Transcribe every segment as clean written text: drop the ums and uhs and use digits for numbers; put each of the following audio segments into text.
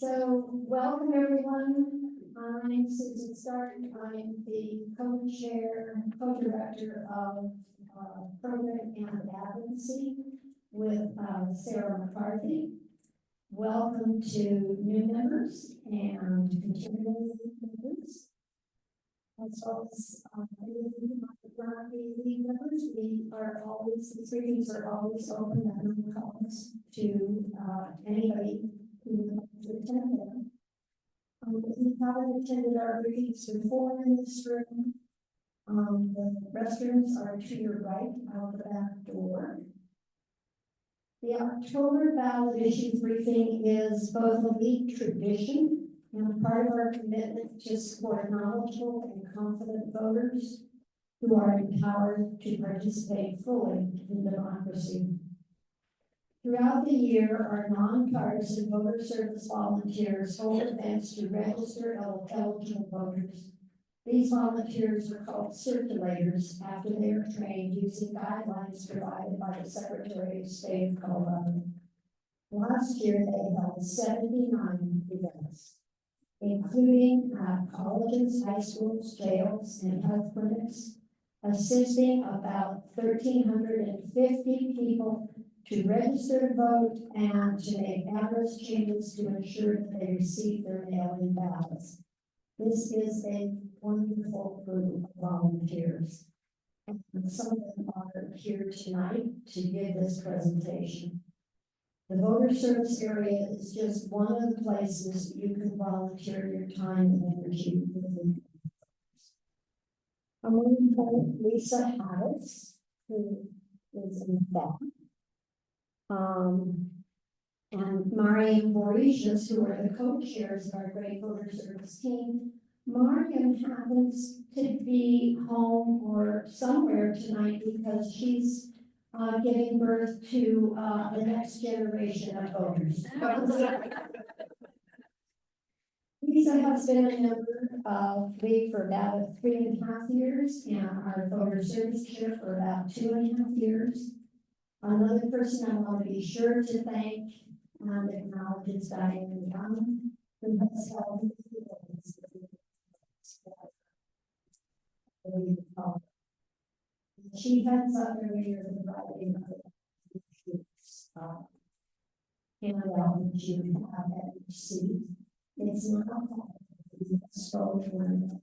So, welcome everyone. I'm Susan Stark. I'm the co-chair, co-director of program and advocacy with Sarah McCarthy. Welcome to new members and continuing members. As well as lead members, these meetings are always open and calls to anybody who would like to attend them. If you haven't attended our meetings before in this room, the restrooms are to your right out the back door. The October ballot issue briefing is both a league tradition and part of our commitment to support knowledgeable and confident voters who are empowered to participate fully in democracy. Throughout the year, our nonpartisan voter service volunteers hold events to register eligible voters. These volunteers are called circulators after they are trained using guidelines provided by the Secretary of State of Colorado. Last year, they held 79 events, including colleges, high schools, jails, and health clinics, assisting about 1,350 people to register to vote and to make address changes to ensure that they receive their mail-in ballots. This is a wonderful group of volunteers. And some of them are here tonight to give this presentation. The voter service area is just one of the places you can volunteer your time and energy with. I'm going to thank Lisa Harris, who is in the back. And Mariam Borisius, who are the co-chairs of our great voter service team. Mariam happens to be home or somewhere tonight because she's giving birth to the next generation of voters. Lisa has been a member of League for about 3.5 years and our voter service chair for about 2.5 years. Another person I want to be sure to thank and acknowledge is Diane Young, who has held she heads up every year the writing of handout that you have at each seat. It's not spoken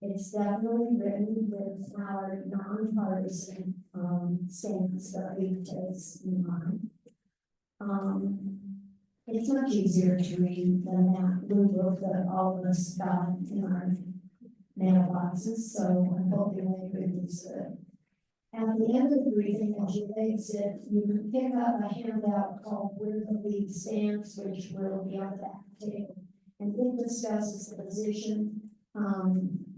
it's definitely written with our nonpartisan stance that we take in mind. It's much easier to read than that blue book that all of us got in our mailboxes, so I'm hoping they read this good. At the end of the briefing, as you exit, you can pick up a handout called Where the League Stands, which will be on the back table. And it discusses the position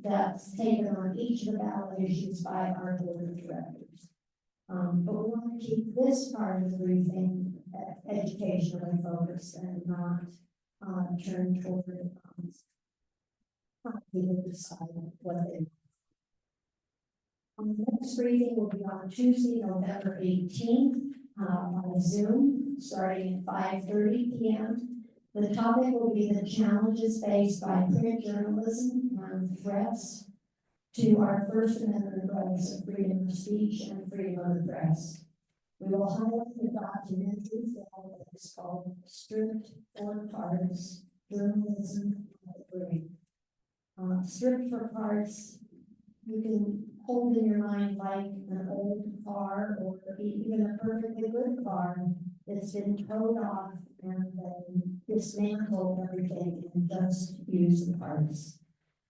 that's taken on each of the ballot issues by our board of directors. But we want to keep this part of the briefing educationally focused and not turn toward people decide what they want. The next briefing will be on Tuesday, November 18th on Zoom, starting at 5:30 p.m. The topic will be the challenges faced by print journalism and threats to our First Amendment rights of freedom of speech and freedom of the press. We will highlight the documentary film that is called Stripped for Parts, Journalism at the Brink. Stripped for parts, you can hold in your mind like an old car or even a perfectly good car that's been towed off and they dismantle everything and just use the parts.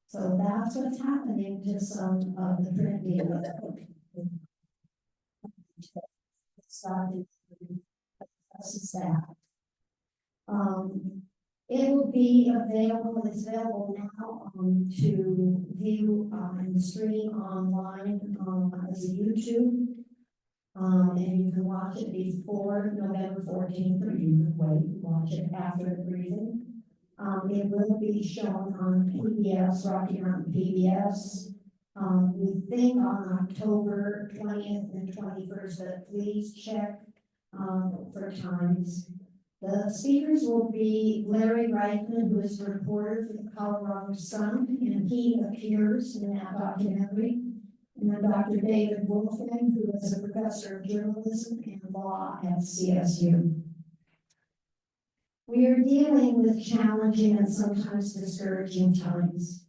So that's what's happening to some of the print media. It will be available, it's available now to view and stream online as a YouTube. And you can watch it before November 14th, or you can wait and watch it after the briefing. It will be shown on PBS, Rocky Mountain PBS. We think on October 20th and 21st, but please check for times. The speakers will be Larry Reitman, who is a reporter for the Colorado Sun, and he appears in that documentary. And then Dr. David Wolfgang, who is a professor of journalism and law at CSU. We are dealing with challenging and sometimes discouraging times.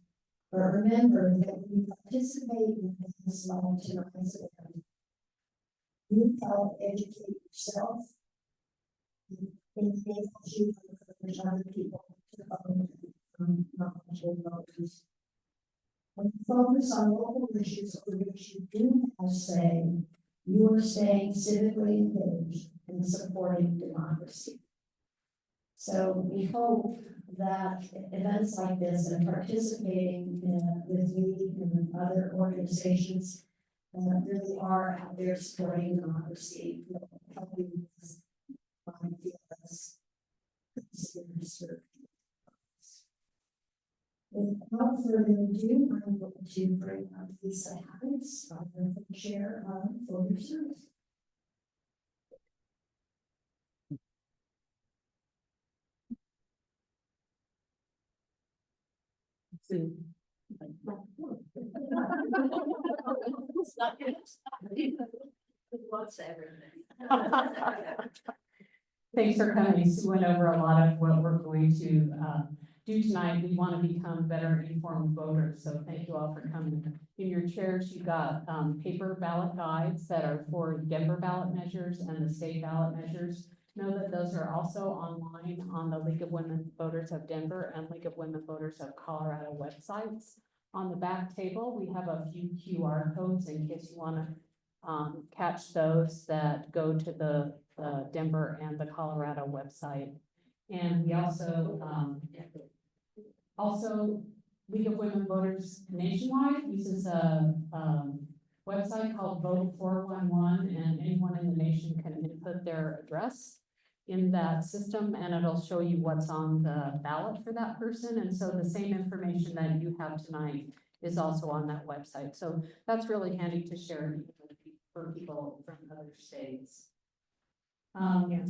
But remember that when you participate in this level tonight's event, you help educate yourself, and enables you to encourage other people to follow knowledgeable voters. When you focus on local issues for which you do have say, you are staying civically engaged and supporting democracy. So we hope that events like this and participating with me and other organizations really are out there supporting democracy, helping us feel us considered. Without further ado, I'm going to bring up Lisa Habits, the chair of Voter Service. Thanks for coming. Sue went over a lot of what we're going to do tonight. We want to become better informed voters, so thank you all for coming. In your chairs, you got paper ballot guides that are for Denver ballot measures and the state ballot measures. Know that those are also online on the League of Women Voters of Denver and League of Women Voters of Colorado websites. On the back table, we have a few QR codes in case you want to catch those that go to the Denver and the Colorado website. And we also League of Women Voters Nationwide uses a website called Vote 411, and anyone in the nation can input their address in that system, and it'll show you what's on the ballot for that person. And so the same information that you have tonight is also on that website. So that's really handy to share for people from other states.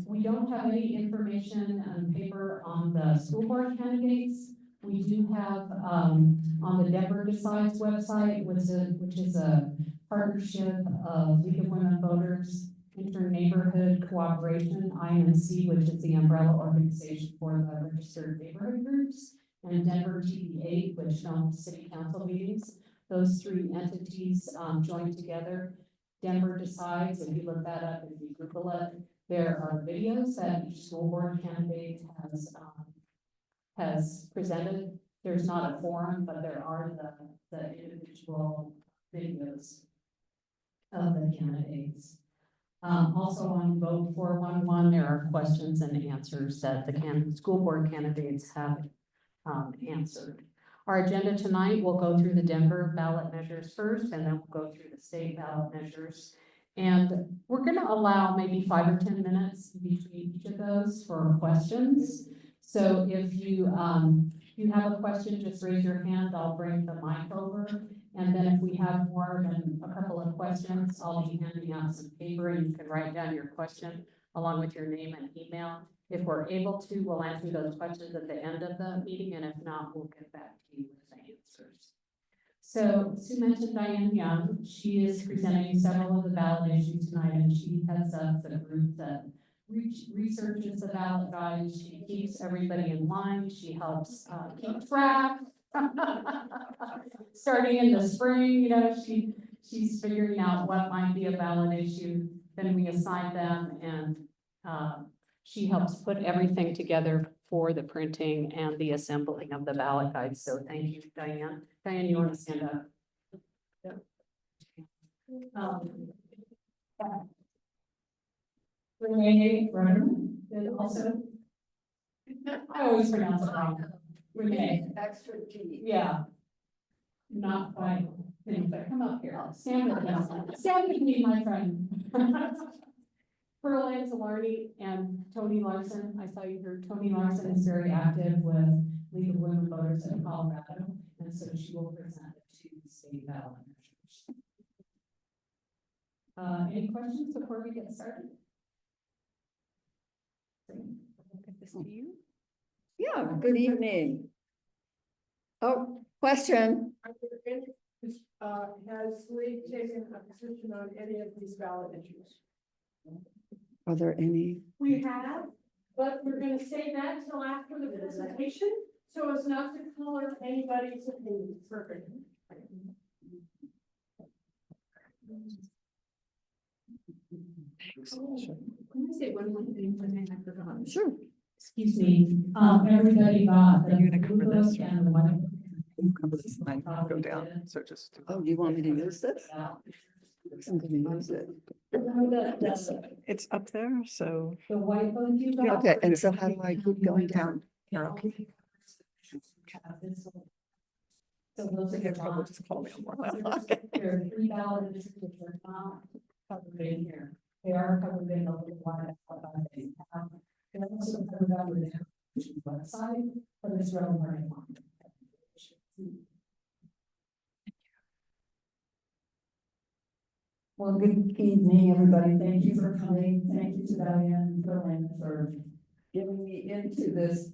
We don't have any information on paper on the school board candidates. We do have on the Denver Decides website, which is a partnership of League of Women Voters, Inter-Neighborhood Cooperation, INC, which is the umbrella organization for the registered neighborhood groups, and Denver TV8, which films city council meetings. Those three entities joined together. Denver Decides, if you look that up, if you Google it, there are videos that each school board candidate has presented. There's not a forum, but there are the individual videos of the candidates. Also on Vote 411, there are questions and answers that the school board candidates have answered. Our agenda tonight, we'll go through the Denver ballot measures first, and then we'll go through the state ballot measures. And we're going to allow maybe 5 or 10 minutes between each of those for questions. So if you have a question, just raise your hand. I'll bring the mic over. And then if we have more than a couple of questions, I'll be handing out some paper and you can write down your question along with your name and email. If we're able to, we'll answer those questions at the end of the meeting. And if not, we'll get back to you with the answers. So Sue mentioned Diane Young. She is presenting several of the ballot issues tonight, and she heads up the group that researches the ballot guides. She keeps everybody in line. She helps keep track. Starting in the spring, she's figuring out what might be a ballot issue. Then we assign them, and she helps put everything together for the printing and the assembling of the ballot guides. So thank you, Diane. Diane, you want to stand up? Renee Brunner did also. I always pronounce it wrong. Renee. Extra G. Yeah. Not quite. But come up here. Stand with me. Stand with me, my friend. Pearl Anzalardi and Tony Larson. I saw you here. Tony Larson is very active with League of Women Voters in Colorado, and so she will present it to the state ballot measures. Any questions before we get started? this to you. Yeah, good evening. Oh, question. Has Lee taken a position on any of these ballot issues? Are there any? We have, but we're gonna say that till after the presentation, so as not to color anybody's opinion. Perfect. Can I say one more thing, I forgot? Sure. Excuse me, everybody got the You're gonna cover blue this, book and the white book. Cover this line, go down, so just. Oh, do you want me to use this? I'm gonna use it. It's up there, so. The white book you got. Okay, and so how do I keep going down? Carol. So those are You your have trouble, bonds. just call me on one. There are $3 issues which are not covered in here. They are covered in the little line. And also covered under the website, but it's really very long. Well, good evening, everybody. Thank you for coming. Thank you to Diane and Berlin for Getting me into this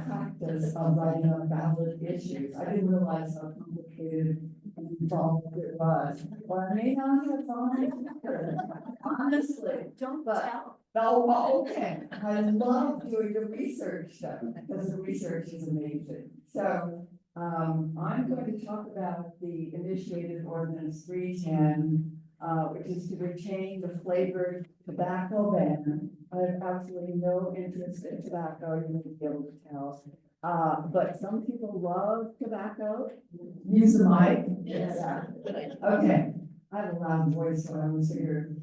practice of writing on ballot issues. I didn't realize how complicated and involved it was. Or I may not have thought. Honestly, Don't But- tell. oh, okay. I love doing the research though, because the research is amazing. So, I'm going to talk about the initiated ordinance 310, which is to retain the flavored tobacco ban. I have absolutely no interest in tobacco, you may be able to tell. But some people love tobacco. Use the mic. Yes. Yeah. Okay, I have a loud voice, so I was here.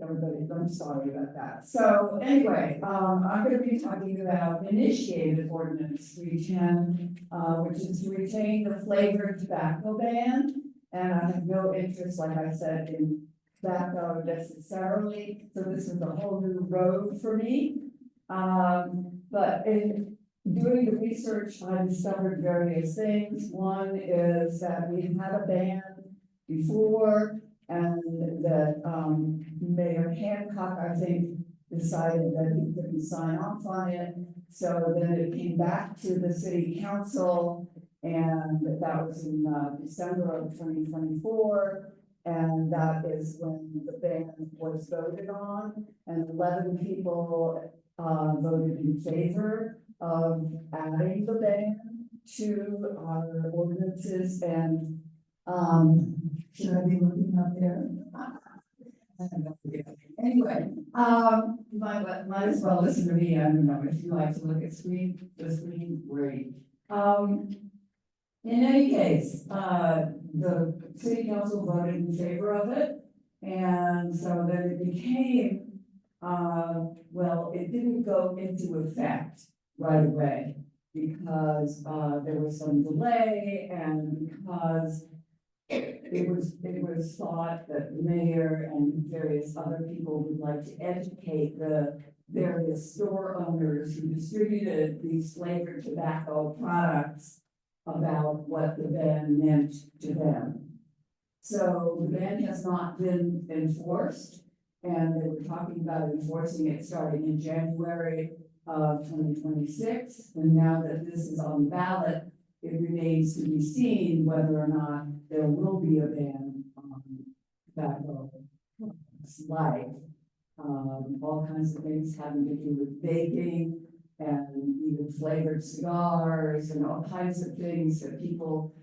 Everybody, I'm sorry about that. So anyway, I'm gonna be talking about initiated ordinance 310, which is to retain the flavored tobacco ban. And I have no interest, like I said, in tobacco necessarily, so this is a whole new road for me. But in doing the research, I discovered various things. One is that we've had a ban before, and that, Mayor Hancock, I think, decided that he couldn't sign off on it. So then it came back to the city council, and that was in, December of 2024. And that is when the ban was voted on, and 11 people, voted in favor of adding the ban to our ordinances. And, should I be looking up there? I have no idea. Anyway, might as well listen to me. I don't know if you like to look at the screen, great. In any case, the city council voted in favor of it. And so then it became, well, it didn't go into effect right away because, there was some delay and because it was thought that the mayor and various other people would like to educate the various store owners who distributed these flavored tobacco products about what the ban meant to them. So the ban has not been enforced, and they were talking about enforcing it starting in January of 2026. And now that this is on the ballot, it remains to be seen whether or not there will be a ban on tobacco. Like, all kinds of things having to do with baking and even flavored cigars and all kinds of things that people,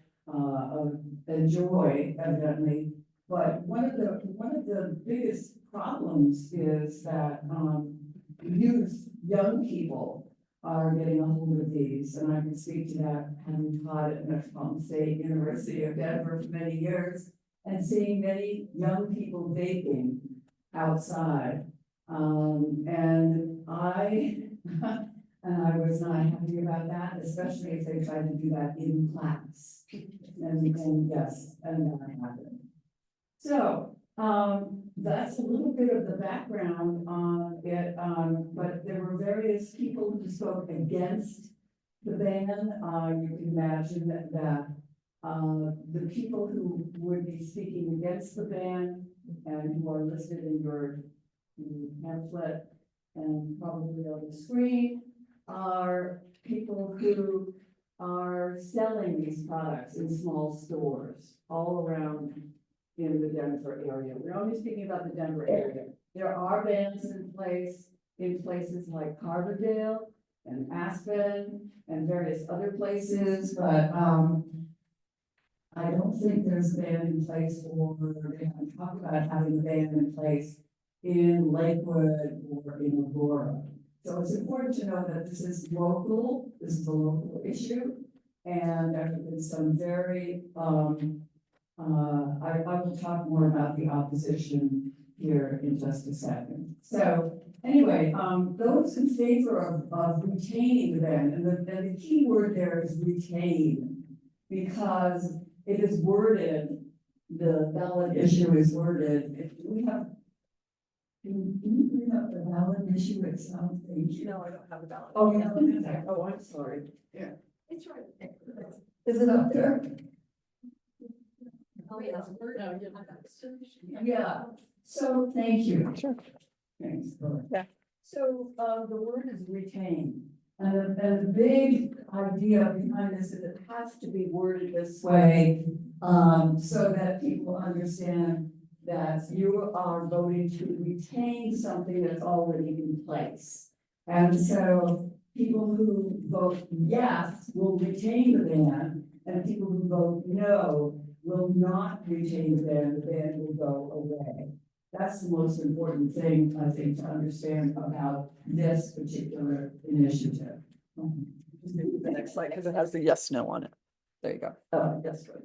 enjoy evidently. But one of the biggest problems is that, young people are getting a hold of these, and I can speak to that, having taught at Metropolitan State University of Denver for many years, and seeing many young people vaping outside. And I was not happy about that, especially if they tried to do that in class. And yes, and that happened. So, that's a little bit of the background on it, but there were various people who spoke against the ban. You can imagine that, the people who would be speaking against the ban and who are listed in your pamphlet and probably on the screen, are people who are selling these products in small stores all around in the Denver area. We're only speaking about the Denver area. There are bans in place in places like Carbondale and Aspen and various other places, but, I don't think there's a ban in place, or they haven't talked about having a ban in place in Lakewood or in Aurora. So it's important to know that this is local, this is a local issue, and there have been some very, I will talk more about the opposition here in just a second. So anyway, those in favor of retaining the ban, and the key word there is retain, because it is worded, the ballot issue is worded, if we have. Can you bring up the ballot issue itself? Thank you. No, I don't have a ballot. Oh, yeah, oh, I'm sorry. Yeah. It's right. Is it up there? Oh, yeah. Yeah, so thank you. Sure. Thanks. Yeah. So, the word is retain, and the big idea behind this is it has to be worded this way, so that people understand that you are voting to retain something that's already in place. And so people who vote yes will retain the ban, and people who vote no will not retain the ban will go away. That's the most important thing, I think, to understand about this particular initiative. Just move to the next slide because it has the yes, no on it. There you go. Oh, that's right.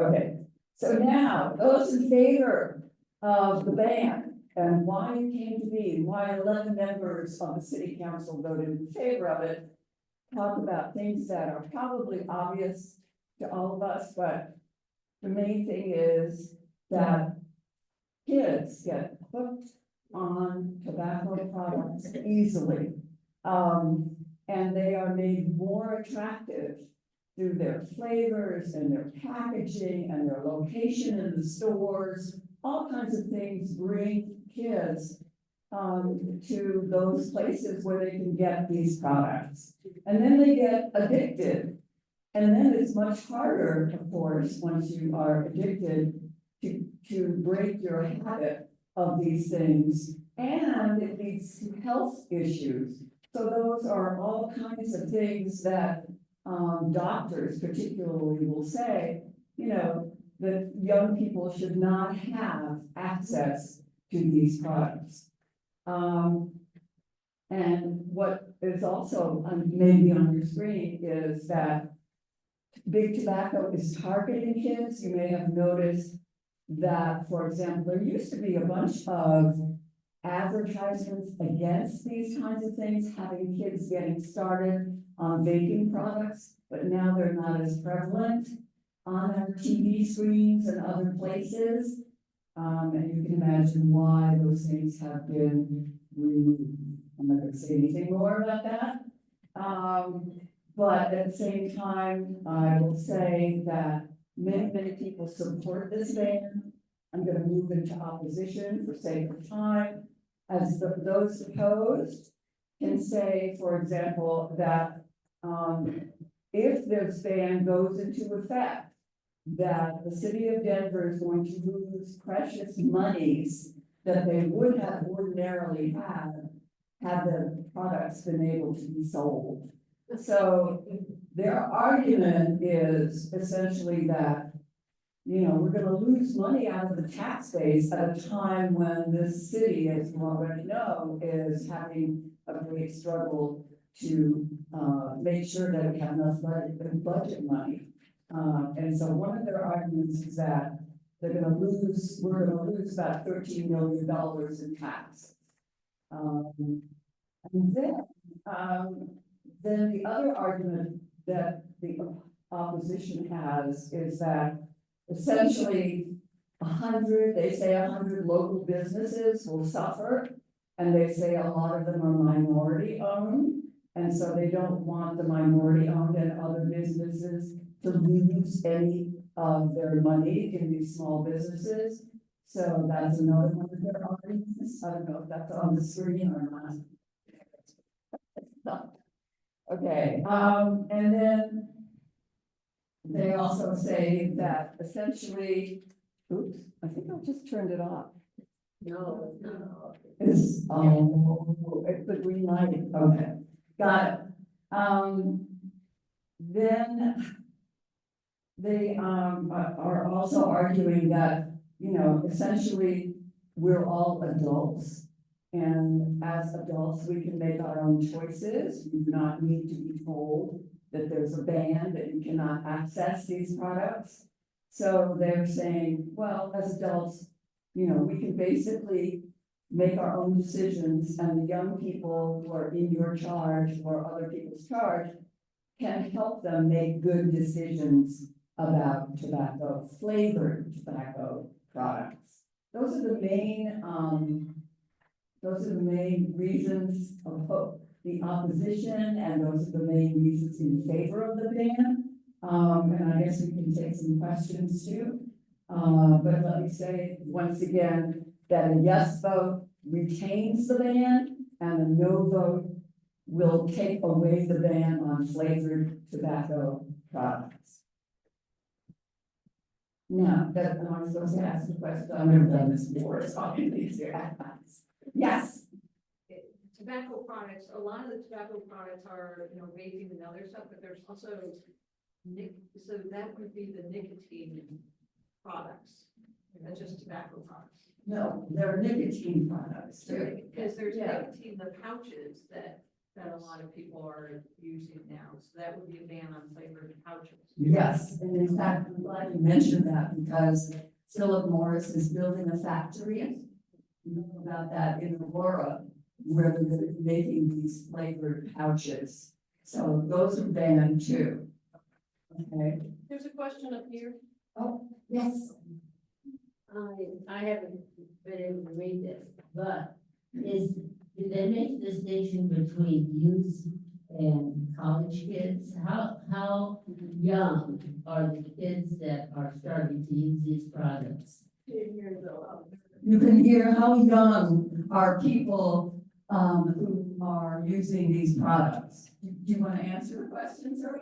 Okay, so now, those in favor of the ban and why it came to be, why 11 members of the city council voted in favor of it, talk about things that are probably obvious to all of us, but the main thing is that kids get hooked on tobacco products easily. And they are made more attractive through their flavors and their packaging and their location in the stores. All kinds of things bring kids to those places where they can get these products. And then they get addicted. And then it's much harder, of course, once you are addicted, to break your habit of these things. And it leads to health issues. So those are all kinds of things that doctors particularly will say, you know, that young people should not have access to these products. And what is also maybe on your screen is that big tobacco is targeting kids. You may have noticed that, for example, there used to be a bunch of advertisements against these kinds of things, having kids getting started on vaping products, but now they're not as prevalent on our TV screens and other places. And you can imagine why those things have been removed. I'm not going to say anything more about that. But at the same time, I will say that many people support this ban. I'm going to move into opposition for sake of time. As those opposed can say, for example, that if this ban goes into effect, that the city of Denver is going to lose precious monies that they would have ordinarily had the products been able to be sold. So their argument is essentially that, you know, we're gonna lose money out of the tax base at a time when this city, as you already know, is having a great struggle to make sure that we have enough budget money. And so one of their arguments is that we're gonna lose about $13 million in tax. And then the other argument that the opposition has is that essentially 100 local businesses will suffer, and they say a lot of them are minority owned, and so they don't want the minority owned and other businesses to lose any of their money in these small businesses. So that's another one of their arguments. I don't know if that's on the screen or not. Okay, and then they also say that essentially, oops, I think I just turned it off. No. It's, it's the green light, okay, got it. Then they, are also arguing that, you know, essentially, we're all adults. And as adults, we can make our own choices. We do not need to be told that there's a ban, that you cannot access these products. So they're saying, well, as adults, you know, we can basically make our own decisions, and the young people who are in your charge or other people's charge can help them make good decisions about tobacco, flavored tobacco products. Those are the main reasons of the opposition, and those are the main reasons in favor of the ban. And I guess we can take some questions too. But let me say once again that a yes vote retains the ban, and a no vote will take away the ban on flavored tobacco products. Now, that I'm supposed to ask the question, I've never done this before, so I'm gonna be here. Yes. Tobacco products, a lot of the tobacco products are, you know, vaping and other stuff, but there's also so that would be the nicotine products. That's just tobacco products. No, they're nicotine products. Because there's Yeah. nicotine, the pouches that a lot of people are using now, so that would be a ban on flavored pouches. Yes, and in fact, I'm glad you mentioned that, because Philip Morris is building a factory. You know about that in Aurora, where they're gonna be making these flavored pouches. So those are banned too. Okay, There's a question up here. oh, yes, I haven't been able to read this, but do they make distinction between youth and college kids? How young are the kids that are starting to use these products? you can hear how young are people, who are using these products. Do you want to answer the question, sir?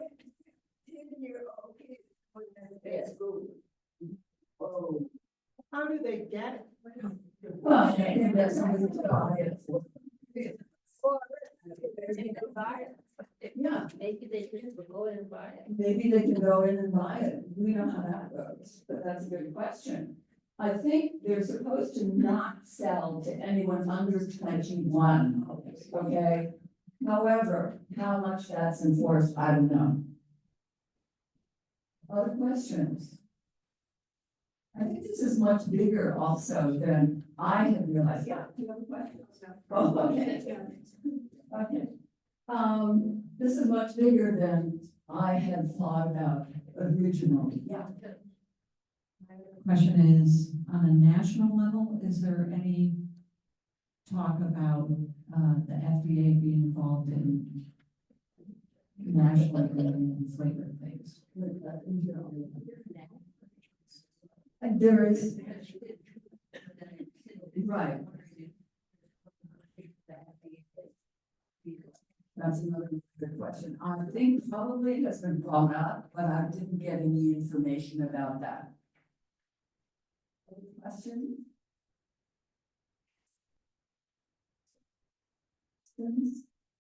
10-year-old kids put them in school. Oh. How do they get it? Well, they can get somebody to buy it. Yeah, Maybe they just go in and buy it. maybe they can go in and buy it. We know how that goes, but that's a good question. I think they're supposed to not sell to anyone under 21, okay? However, how much that's enforced, I don't know. Other questions? I think this is much bigger also than I had realized. Yeah, do you have a question? Oh, okay. Okay. This is much bigger than I had thought about originally. Yeah. Question is, on a national level, is there any talk about, the FDA being involved in national flavor things? And there is, right. That's another good question. I think probably has been brought up, but I didn't get any information about that. Any questions?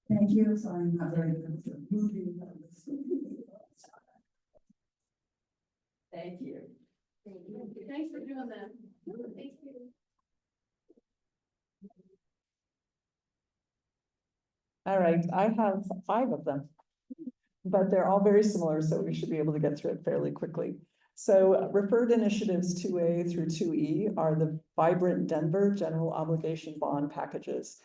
Thank you. Sorry, I'm not very good at moving. Thank you. Thanks for doing that. Thank you. All right, I have 5 of them, but they're all very similar, so we should be able to get through it fairly quickly. So referred initiatives 2A through 2E are the Vibrant Denver General Obligation Bond packages.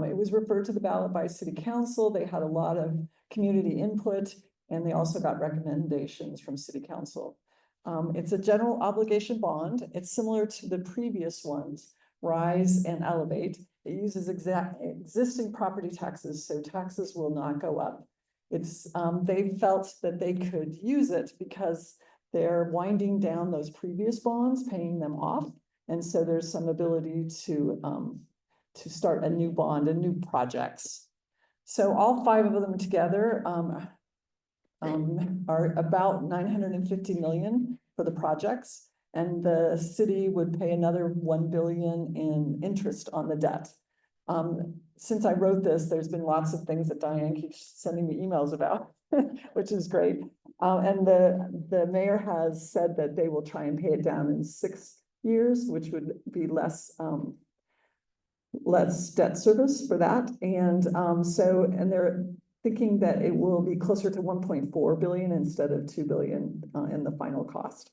It was referred to the ballot by City Council. They had a lot of community input, and they also got recommendations from City Council. It's a general obligation bond. It's similar to the previous ones, Rise and Elevate. It uses existing property taxes, so taxes will not go up. They felt that they could use it because they're winding down those previous bonds, paying them off. And so there's some ability to start a new bond and new projects. So all 5 of them together, are about 950 million for the projects. And the city would pay another 1 billion in interest on the debt. Since I wrote this, there's been lots of things that Diane keeps sending me emails about, which is great. And the mayor has said that they will try and pay it down in 6 years, which would be less debt service for that. And and they're thinking that it will be closer to 1.4 billion instead of 2 billion in the final cost.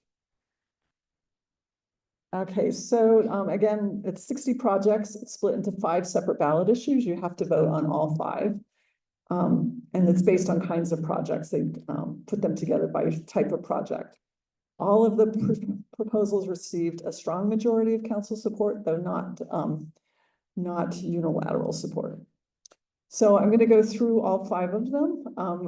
Okay, so again, it's 60 projects. It's split into 5 separate ballot issues. You have to vote on all 5. And it's based on kinds of projects. They put them together by type of project. All of the proposals received a strong majority of council support, though not unilateral support. So I'm going to go through all 5 of them.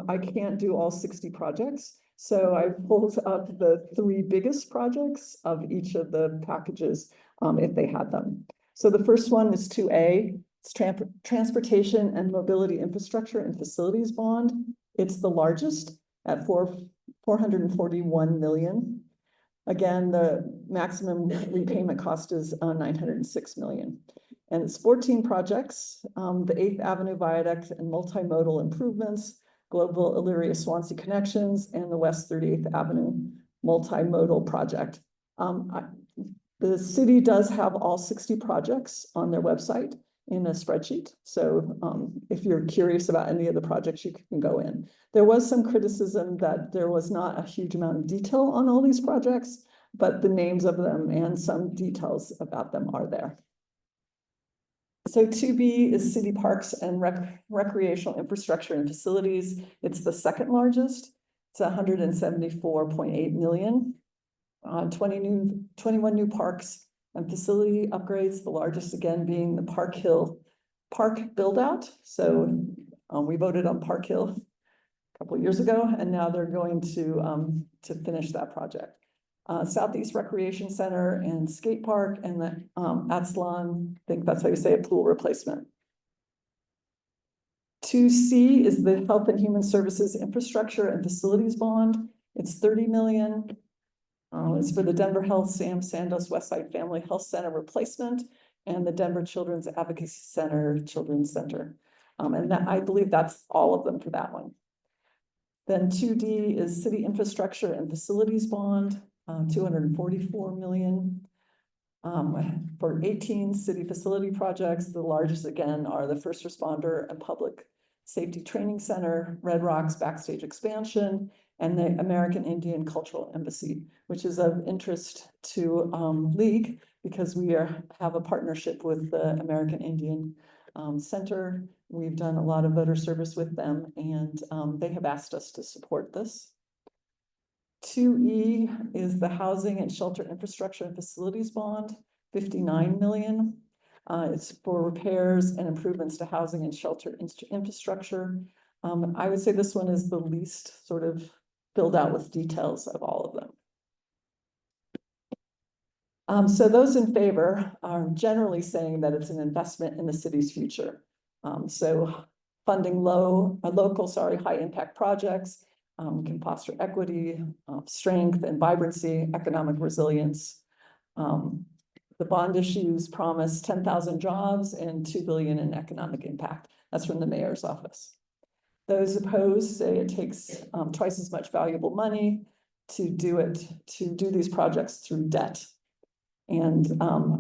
I can't do all 60 projects. So I pulled up the 3 biggest projects of each of the packages if they had them. So the first one is 2A. It's Transportation and Mobility Infrastructure and Facilities Bond. It's the largest at 441 million. Again, the maximum repayment cost is 906 million. And it's 14 projects, the 8th Avenue Viaduct and multimodal improvements, Global Elyria Swansea Connections, and the West 38th Avenue multimodal project. The city does have all 60 projects on their website in a spreadsheet. So if you're curious about any of the projects, you can go in. There was some criticism that there was not a huge amount of detail on all these projects, but the names of them and some details about them are there. So 2B is City Parks and Recreational Infrastructure and Facilities. It's the second largest. It's 174.8 million. 21 new parks and facility upgrades, the largest again being the Park Hill Park build out. So we voted on Park Hill a couple of years ago, and now they're going to finish that project. Southeast Recreation Center and Skate Park, and the Atslon, I think that's how you say it, pool replacement. 2C is the Health and Human Services Infrastructure and Facilities Bond. It's 30 million. It's for the Denver Health Sam Sandos Westside Family Health Center replacement and the Denver Children's Advocacy Center Children's Center. And that, I believe that's all of them for that one. Then 2D is City Infrastructure and Facilities Bond. 244 million for 18 city facility projects. The largest again are the First Responder and Public Safety Training Center, Red Rocks Backstage Expansion, and the American Indian Cultural Embassy, which is of interest to League because we have a partnership with the American Indian Center. We've done a lot of voter service with them, and they have asked us to support this. 2E is the Housing and Shelter Infrastructure and Facilities Bond, 59 million. It's for repairs and improvements to housing and shelter infrastructure. I would say this one is the least sort of filled out with details of all of them. So those in favor are generally saying that it's an investment in the city's future. So funding local, high impact projects, can foster equity, strength and vibrancy, economic resilience. The bond issues promise 10,000 jobs and 2 billion in economic impact. That's from the mayor's office. Those opposed say it takes twice as much valuable money to do these projects through debt. And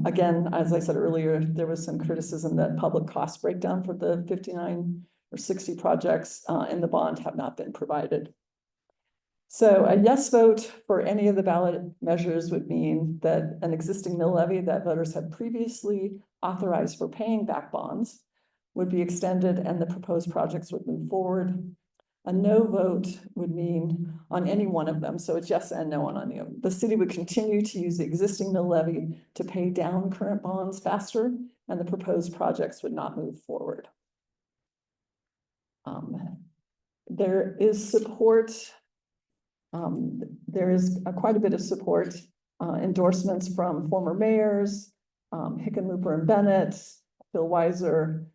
again, as I said earlier, there was some criticism that public cost breakdown for the 59 or 60 projects in the bond have not been provided. So a yes vote for any of the ballot measures would mean that an existing mill levy that voters had previously authorized for paying back bonds would be extended and the proposed projects would move forward. A no vote would mean on any one of them, so it's yes and no on any of them. The city would continue to use the existing mill levy to pay down current bonds faster, and the proposed projects would not move forward. There is support. There is quite a bit of support, endorsements from former mayors, Hickenlooper and Bennett, Phil Weiser,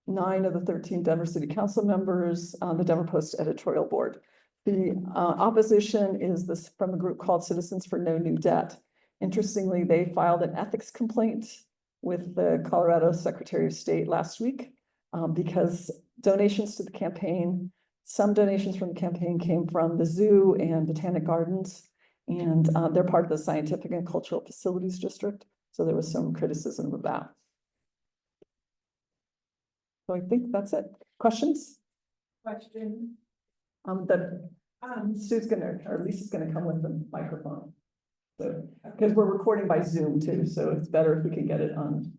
9 of the 13 Denver City Council members on the Denver Post editorial board. The opposition is this from a group called Citizens for No New Debt. Interestingly, they filed an ethics complaint with the Colorado Secretary of State last week because donations to the campaign, some donations from the campaign came from the zoo and botanic gardens, and they're part of the Scientific and Cultural Facilities District. So there was some criticism of that. So I think that's it. Questions? Question. Sue's gonna, or Lisa's gonna come with the microphone. So, because we're recording by Zoom too, so it's better if we can get it on.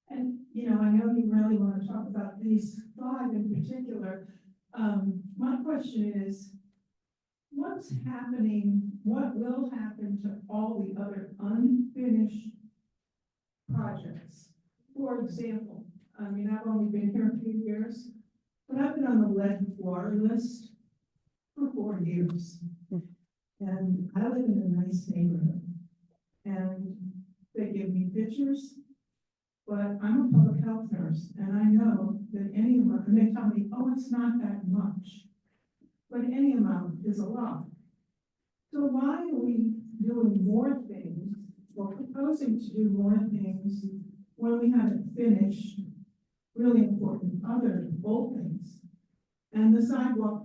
And, you know, I know you really want to talk about these 5 in particular. My question is, what's happening, what will happen to all the other unfinished projects? For example, I mean, I've only been here a few years, but I've been on the lead water list for 4 years. And I live in a nice neighborhood. And they give me pictures, but I'm a public health nurse, and I know that any amount, and they tell me, oh, it's not that much. But any amount is a lot. So why are we doing more things, or proposing to do more things, when we haven't finished really important other old things? And the sidewalk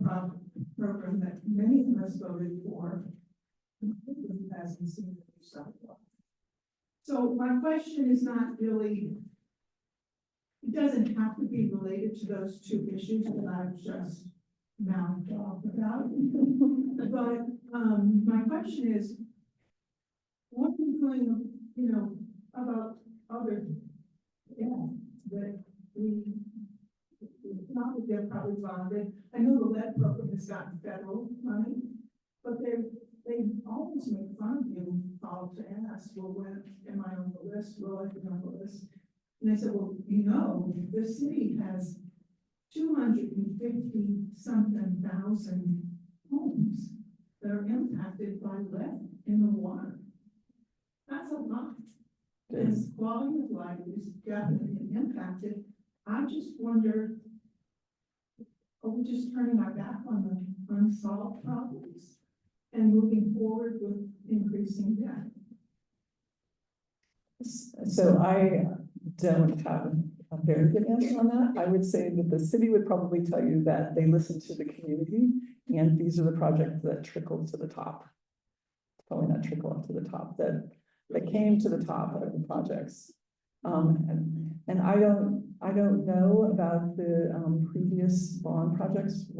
program that many of us voted for hasn't seen the new sidewalk. So my question is not really, it doesn't have to be related to those 2 issues that I've just mouthed off about. But my question is, what are we doing, you know, about other, that we, not that they're probably bonded. I know the lead program has gotten federal money, but they always make fun of you, call to ask, well, when am I on the list? Will I be on the list? And they said, well, you know, the city has 250 something thousand homes that are impacted by lead in the water. That's a lot. And quality of life is definitely impacted. I just wonder, are we just turning our back on the unsolved problems and moving forward with increasing debt? So I don't have a very good answer on that. I would say that the city would probably tell you that they listen to the community, and these are the projects that trickle to the top. Probably not trickle up to the top, that came to the top of the projects. And I don't know about the previous bond projects,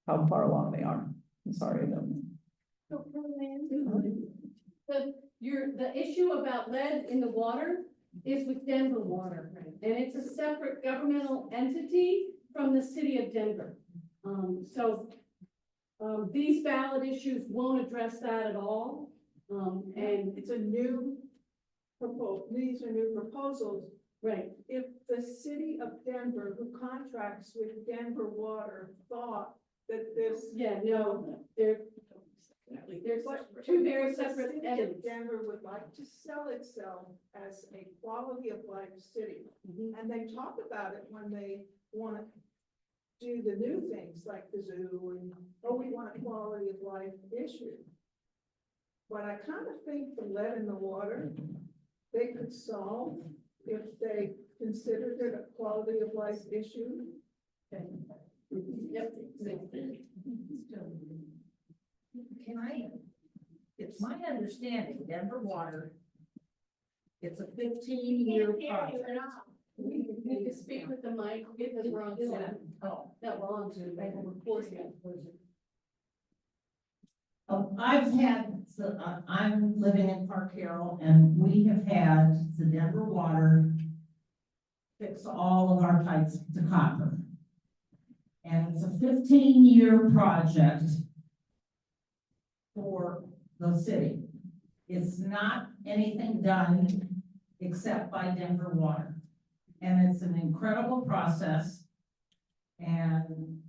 how far along they are. I'm sorry, I don't know. So the issue about lead in the water is with Denver Water, and it's a separate governmental entity from the city of Denver. These ballot issues won't address that at all. And It's a new proposal, these are new proposals. right, If the city of Denver, who contracts with Denver Water, thought that this. yeah, no, there's 2 very separate The city entities. of Denver would like to sell itself as a quality of life city. And they talk about it when they want to do the new things like the zoo and, oh, we want a quality of life issue. But I kind of think the lead in the water, they could solve if they considered it a quality of life issue. Yep. Can I, it's my understanding, Denver Water, it's a 15-year project. You need to speak with the mic, because we're on Zoom. Oh, That we're on Zoom, they will record it. I'm living in Park Hill, and we have had the Denver Water fix all of our pipes to copper. And it's a 15-year project for the city. It's not anything done except by Denver Water. And it's an incredible process. And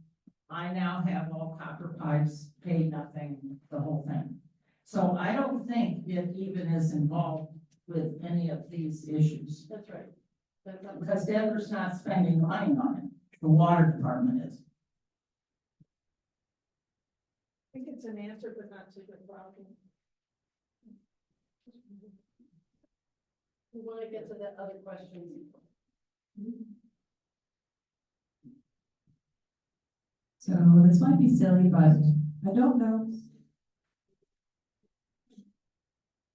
I now have all copper pipes, paid nothing, the whole thing. So I don't think it even is involved with any of these issues. That's right. That's up to Because Denver's not spending money on it, the water department is. I think it's an answer, but not to the problem. We want to get to the other questions. So this might be silly, but I don't know.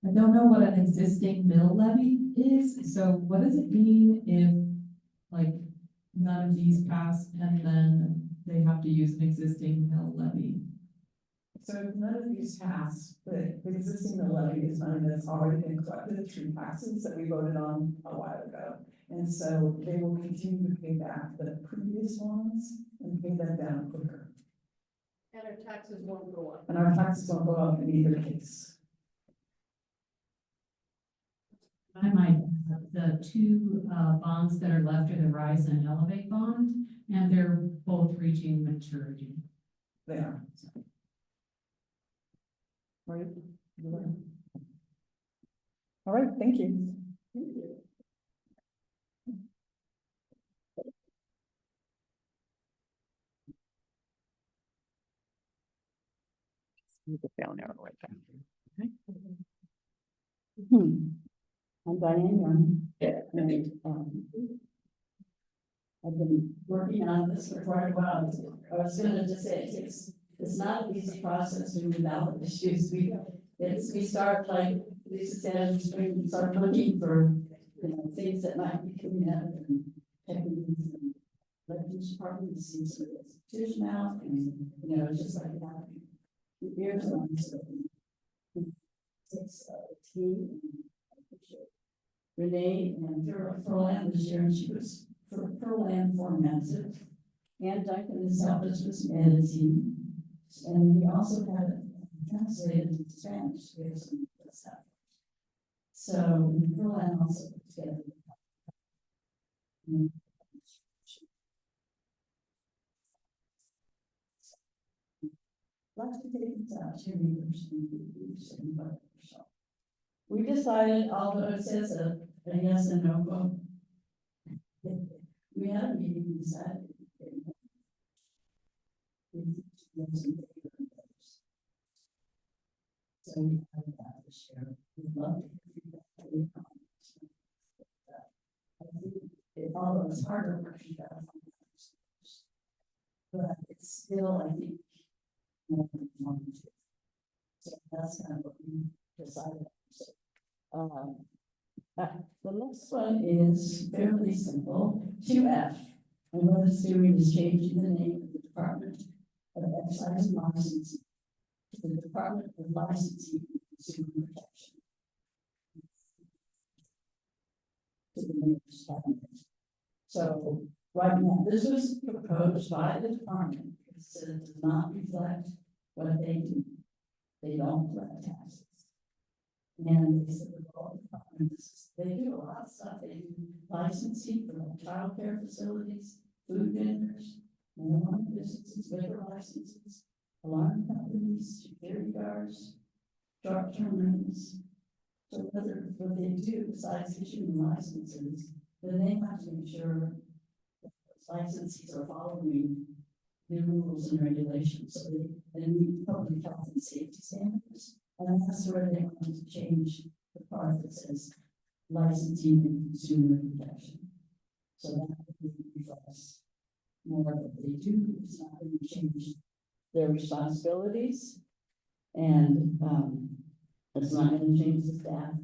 I don't know what an existing mill levy is, so what does it mean if, like, none of these pass and then they have to use an existing mill levy? So if none of these pass, the existing mill levy is money that's already been collected through taxes that we voted on a while ago. And so they will continue to pay back the previous ones and pay them down quicker. And our taxes won't go up. And our taxes won't go up in either case. I might, the two bonds that are left are the Rise and Elevate bond, and they're both reaching maturity. They are. Right? All right, thank you. You can down arrow right there. I'm Diane Young, and, I've been working on this for quite a while. I was gonna just say, it's not an easy process to do ballot issues. We start like Lisa said, we start looking for, things that might be coming out and checking these and letting each department see some of the institution out, and, it's just like that. Years on, so it's a team. Renee and Furlan this year, and she was for Furlan formats it. And Duncan himself was editing. And we also had it translated into Spanish. We have some good stuff. So Furlan also put together. Lots of things out here, we decided, although it says a yes and no vote, we had a meeting, we decided. So we had that this year. We'd love to hear that. I think although it's harder work, but it's still, I think, more informative. So that's kind of what we decided. The next one is fairly simple, 2F. And what it's doing is changing the name of the Department of Excise and Licensing to the Department of Licensing and Consumer Protection. To the mayor's cabinet. So right now, this was proposed by the department, because it does not reflect what they do. They don't collect taxes. And they said, well, they do a lot of stuff. They do licensing for child care facilities, food vendors, marijuana businesses, liquor licenses, alarm companies, security guards, short-term rentals. So whether what they do besides issuing licenses, then they have to make sure that licensees are following the rules and regulations. So they meet public health and safety standards. And that's where they want to change the part that says licensing and consumer protection. So that reflects more what they do. It's not going to change their responsibilities. And it's not going to change the staff,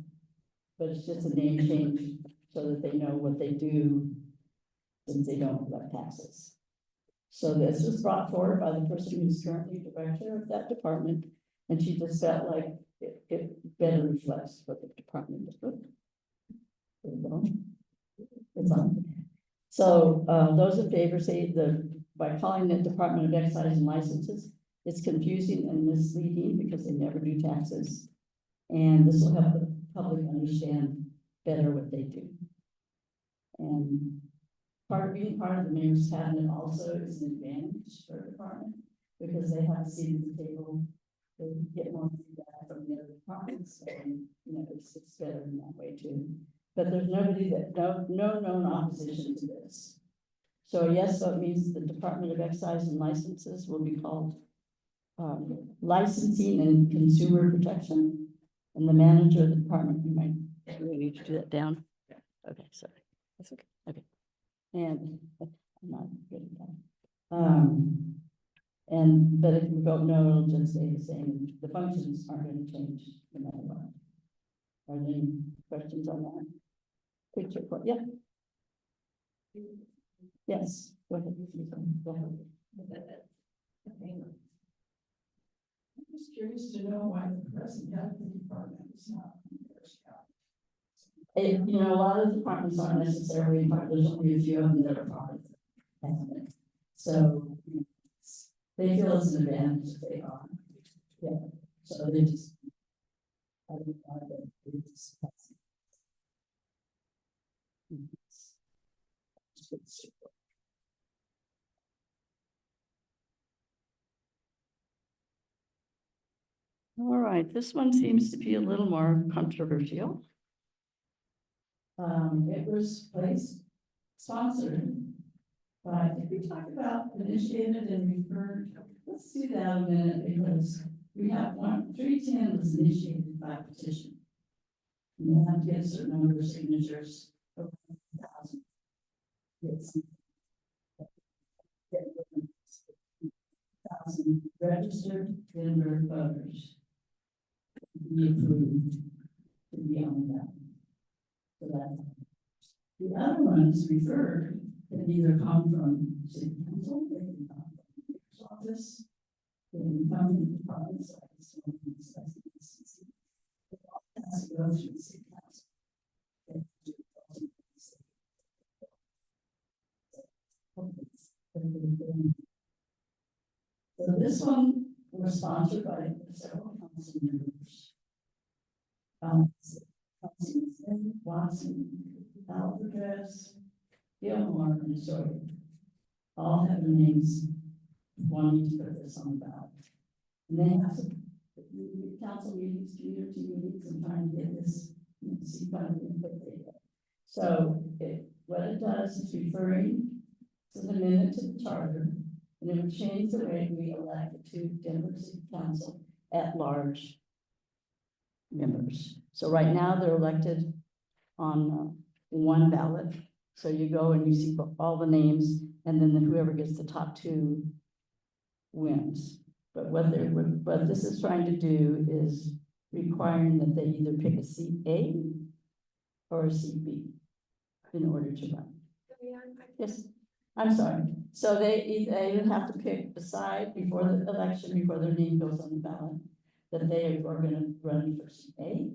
but it's just a name change so that they know what they do since they don't collect taxes. So this was brought forward by the person who's currently director of that department. And she just felt like it better reflects what the department is doing. It's on. So those in favor say by calling it Department of Excise and Licenses, it's confusing and misleading because they never do taxes. And this will help the public understand better what they do. And being part of the mayor's cabinet also is an advantage for the department because they have a seat at the table. They get more feedback from the other departments, and it's better in that way too. but there's nobody that, no known opposition to this. So a yes vote means the Department of Excise and Licenses will be called Licensing and Consumer Protection, and the manager of the department, you might, we need to do that down. Okay, sorry. That's okay. Okay. And I'm not good at that. But if you vote no, it'll just stay the same. The functions aren't going to change no matter what. Are there any questions on that? Picture, yeah. Yes, go ahead. Go ahead. I'm just curious to know why the present health department is not. You know, a lot of departments aren't necessarily part, there's only a few of them that are part of it. So they feel it's an advantage if they are. Yeah, so they just. I don't know, they just. All right, this one seems to be a little more controversial. It was placed, sponsored, by, did we talk about initiated and referred? Let's do that a minute, because we have 310 was initiated by petition. And they have to get a certain number of signatures, over 1,000. Yes. Get 1,000 registered Denver voters to be approved to be on that. So that the other ones referred can either come from city council, they can come from the mayor's office, they can come from the department side. It all has to go through the city council. So this one was sponsored by several council members. Councilman Watson, Alvarez, Gilmore, and Sawyer all have their names wanting to put this on the ballot. And they have some council meetings, community meetings, and trying to get this, see kind of input they get. So what it does is referring to the amendment to the charter, and it would change the way we elect the 2 Denver City Council at large members. So right now they're elected on one ballot. So you go and you see all the names, and then whoever gets the top 2 wins. But what this is trying to do is requiring that they either pick a seat A or a seat B in order to run. Yes, I'm sorry. So they either have to pick a side before the election, before their name goes on the ballot, that they are going to run for seat A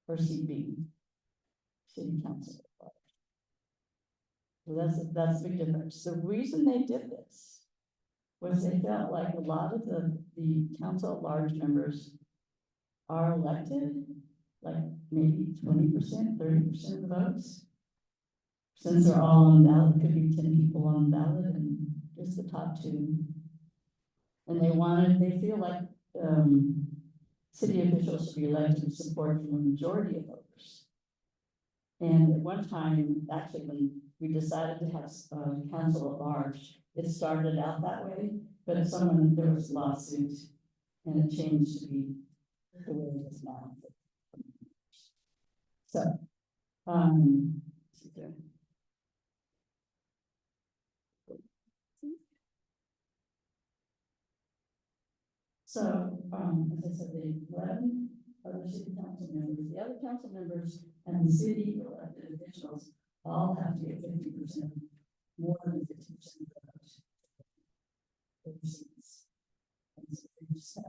or seat B, city council. So that's a big difference. The reason they did this was they felt like a lot of the council at large members are elected, like maybe 20%, 30% of the votes. Since they're all on the ballot, it could be 10 people on the ballot and just the top 2. And they feel like city officials should be elected with support from a majority of voters. And at one time, actually, when we decided to have council at large, it started out that way, but there was a lawsuit and it changed to be the way it is now. So, as I said, the 11 other city council members, the other council members and the city elected officials all have to get 50%, more than 50% of the votes. And so they just have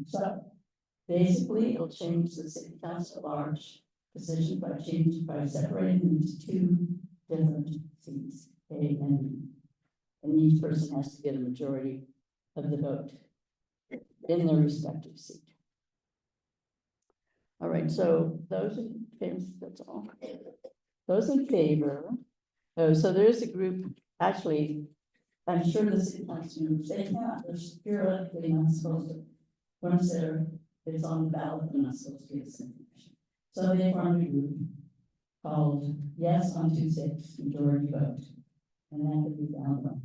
so basically, it'll change the city council at large position by separating them into 2 different seats, A and B. And each person has to get a majority of the vote in their respective seat. All right, so those in favor, that's all. Those in favor Oh, so there is a group, actually, I'm sure the city council members, they cannot, they're theoretically not supposed to. Once it's on the ballot, they're not supposed to get this information. So they formed a group called Yes on 2/6 Majority Vote. And that could be found on.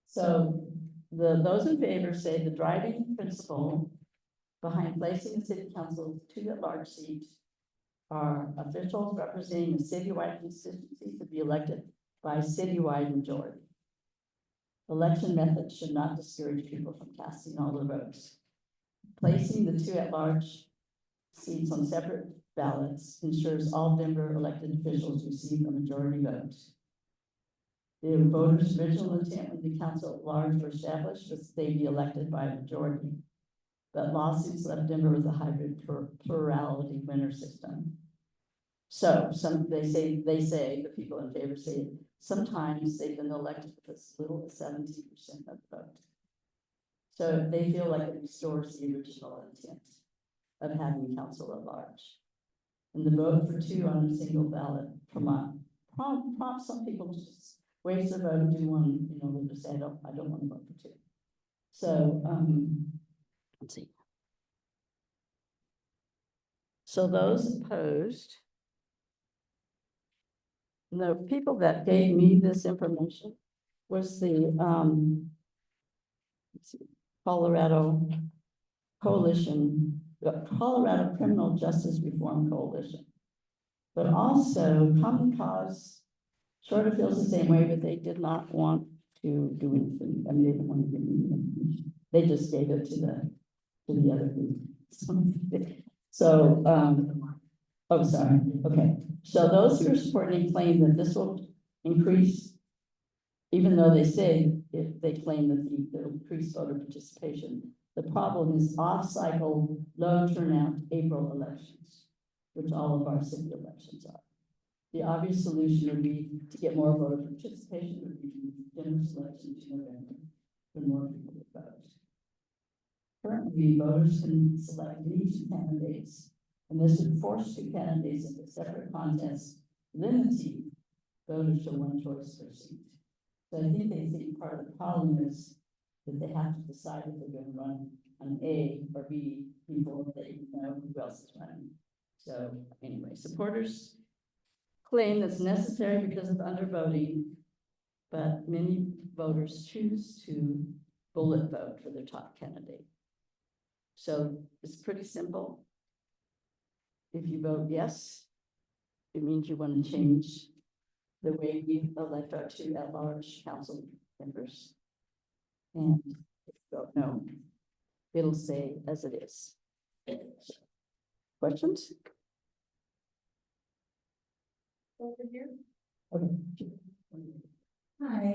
So those in favor say the driving principle behind placing the city council two at-large seats are officials representing a citywide constituency to be elected by a citywide majority. Election methods should not discourage people from casting all their votes. Placing the two at-large seats on separate ballots ensures all Denver elected officials receive a majority vote. The voters' original intent when the council at large were established was they be elected by a majority. But lawsuits left Denver with a hybrid plurality winner system. So they say, the people in favor say, sometimes they've been elected with as little as 17% of the vote. So they feel like it restores the original intent of having council at large. And the vote for two on a single ballot prompts some people to just waste their vote and do one, they'll just say, I don't want to vote for two. So, let's see. So those opposed, the people that gave me this information was the Colorado Coalition, the Colorado Criminal Justice Reform Coalition. But also Common Cause sort of feels the same way, but they did not want to do anything. I mean, they didn't want to give me information. They just gave it to the other group. So, oh, sorry. Okay. So those who are supporting claim that this will increase, even though they say they claim that it'll increase voter participation. The problem is off-cycle, low turnout April elections, which all of our city elections are. The obvious solution would be to get more voter participation, would be to move Denver's election to November, when more people would vote. Currently, voters can select any two candidates, and this would force two candidates into separate contests, limiting voters to one choice per seat. So I think they think part of the problem is that they have to decide if they're going to run on A or B before they know who else is running. So anyway, supporters claim that's necessary because of undervoting, but many voters choose to bullet vote for their top candidate. So it's pretty simple. If you vote yes, it means you want to change the way we elect our two at-large council members. And if you vote no, it'll stay as it is. Questions? Over here. Okay. Hi, I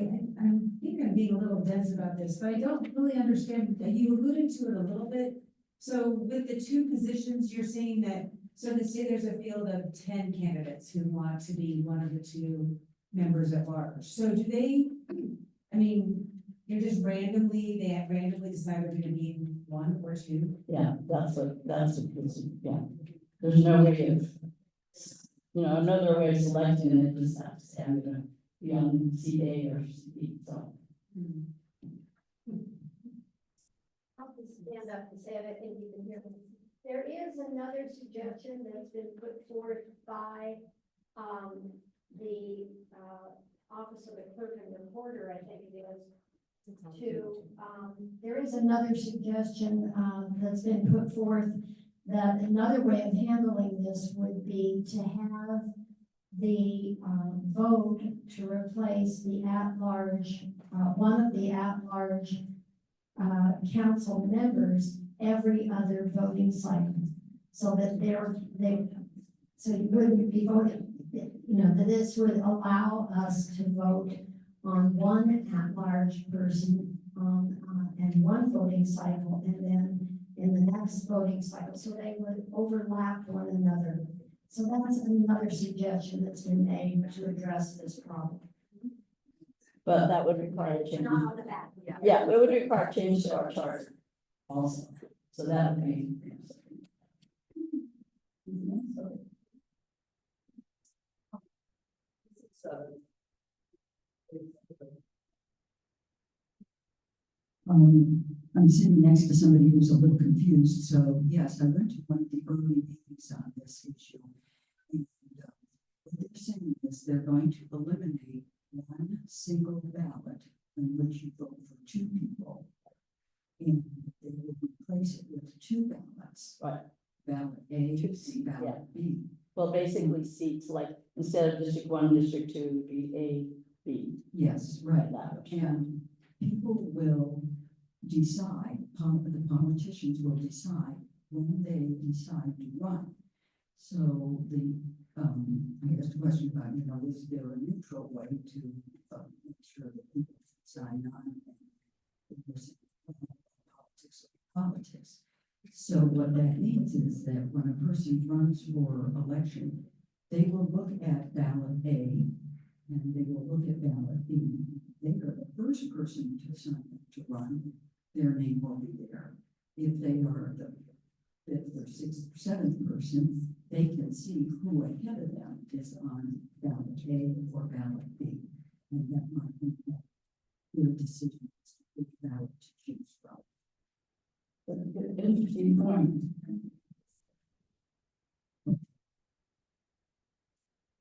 think I'm being a little dense about this, but I don't really understand. You alluded to it a little bit. So with the two positions, you're saying that, so let's say there's a field of 10 candidates who want to be one of the two members at large. So do they, I mean, they have randomly decide they're going to be one or two? Yeah, that's yeah. There's no way of, another way of selecting it, just have to say, I'm gonna be on CA or CD, so. I'll just stand up and say it, I think you can hear me. There is another suggestion that's been put forth by, the, Office of the Clerk and Recorder, I think it is, there is another suggestion, that's been put forth that another way of handling this would be to have the, vote to replace the at-large, one of the at-large, council members every other voting cycle, so that so you wouldn't be voting, that this would allow us to vote on one at-large person and one voting cycle, and then in the next voting cycle, so they would overlap one another. So that's another suggestion that's been made to address this problem. But that would require a change. Not on the back. Yeah, it would require change to our charter also. So that would be. I'm sitting next to somebody who's a little confused, so yes, I went to one of the early meetings on this issue. And what they're saying is they're going to eliminate one single ballot in which you vote for two people. And they will replace it with two ballots. Right. Ballot A, Two, ballot B. Well, basically seats, like, instead of District 1, District 2, would be A, B. Yes, right. That. And people will decide, the politicians will decide when they decide to run. So I asked a question about, is there a neutral way to make sure that people sign on politics? So what that means is that when a person runs for election, they will look at ballot A and they will look at ballot B. They are the first person to sign up to run, their name will be there. If they are the fifth or sixth or seventh person, they can see who ahead of them is on ballot A or ballot B. And that might be their decision as to which ballot to choose from. Interesting point.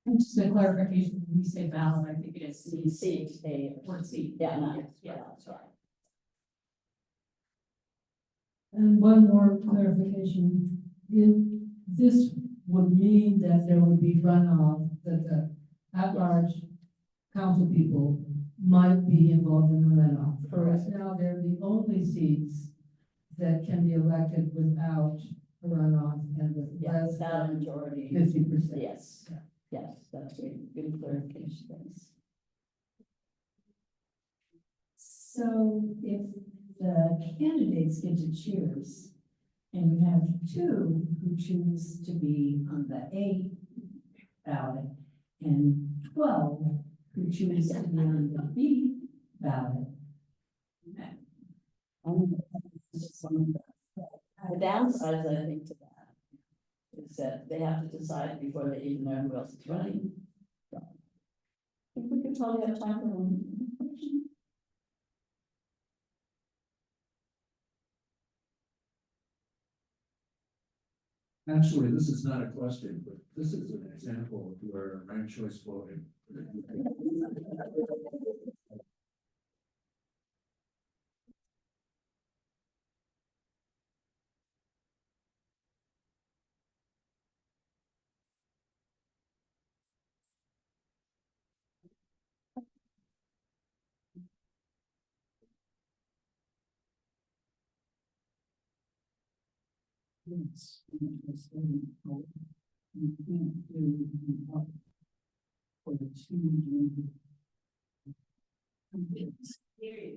And just a clarification, when you say ballot, I think it is Seat A. or seat. Yeah, no, Yeah. that's right. And one more clarification, this would mean that there would be runoff, that the at-large council people might be involved in the runoff. Whereas now they're the only seats that can be elected without a runoff and with Yeah, less without a than majority. 50%. Yes, yes, that's good clarification, thanks. So if the candidates get to choose, and you have two who choose to be on the A ballot, and 12 who choose to be on the B ballot. The downside, I think, to that is that they have to decide before they even know who else is running. So, I think we could probably have time for one question. Actually, this is not a question, but this is an example where ranked choice voting. Yes. You can't do for the two.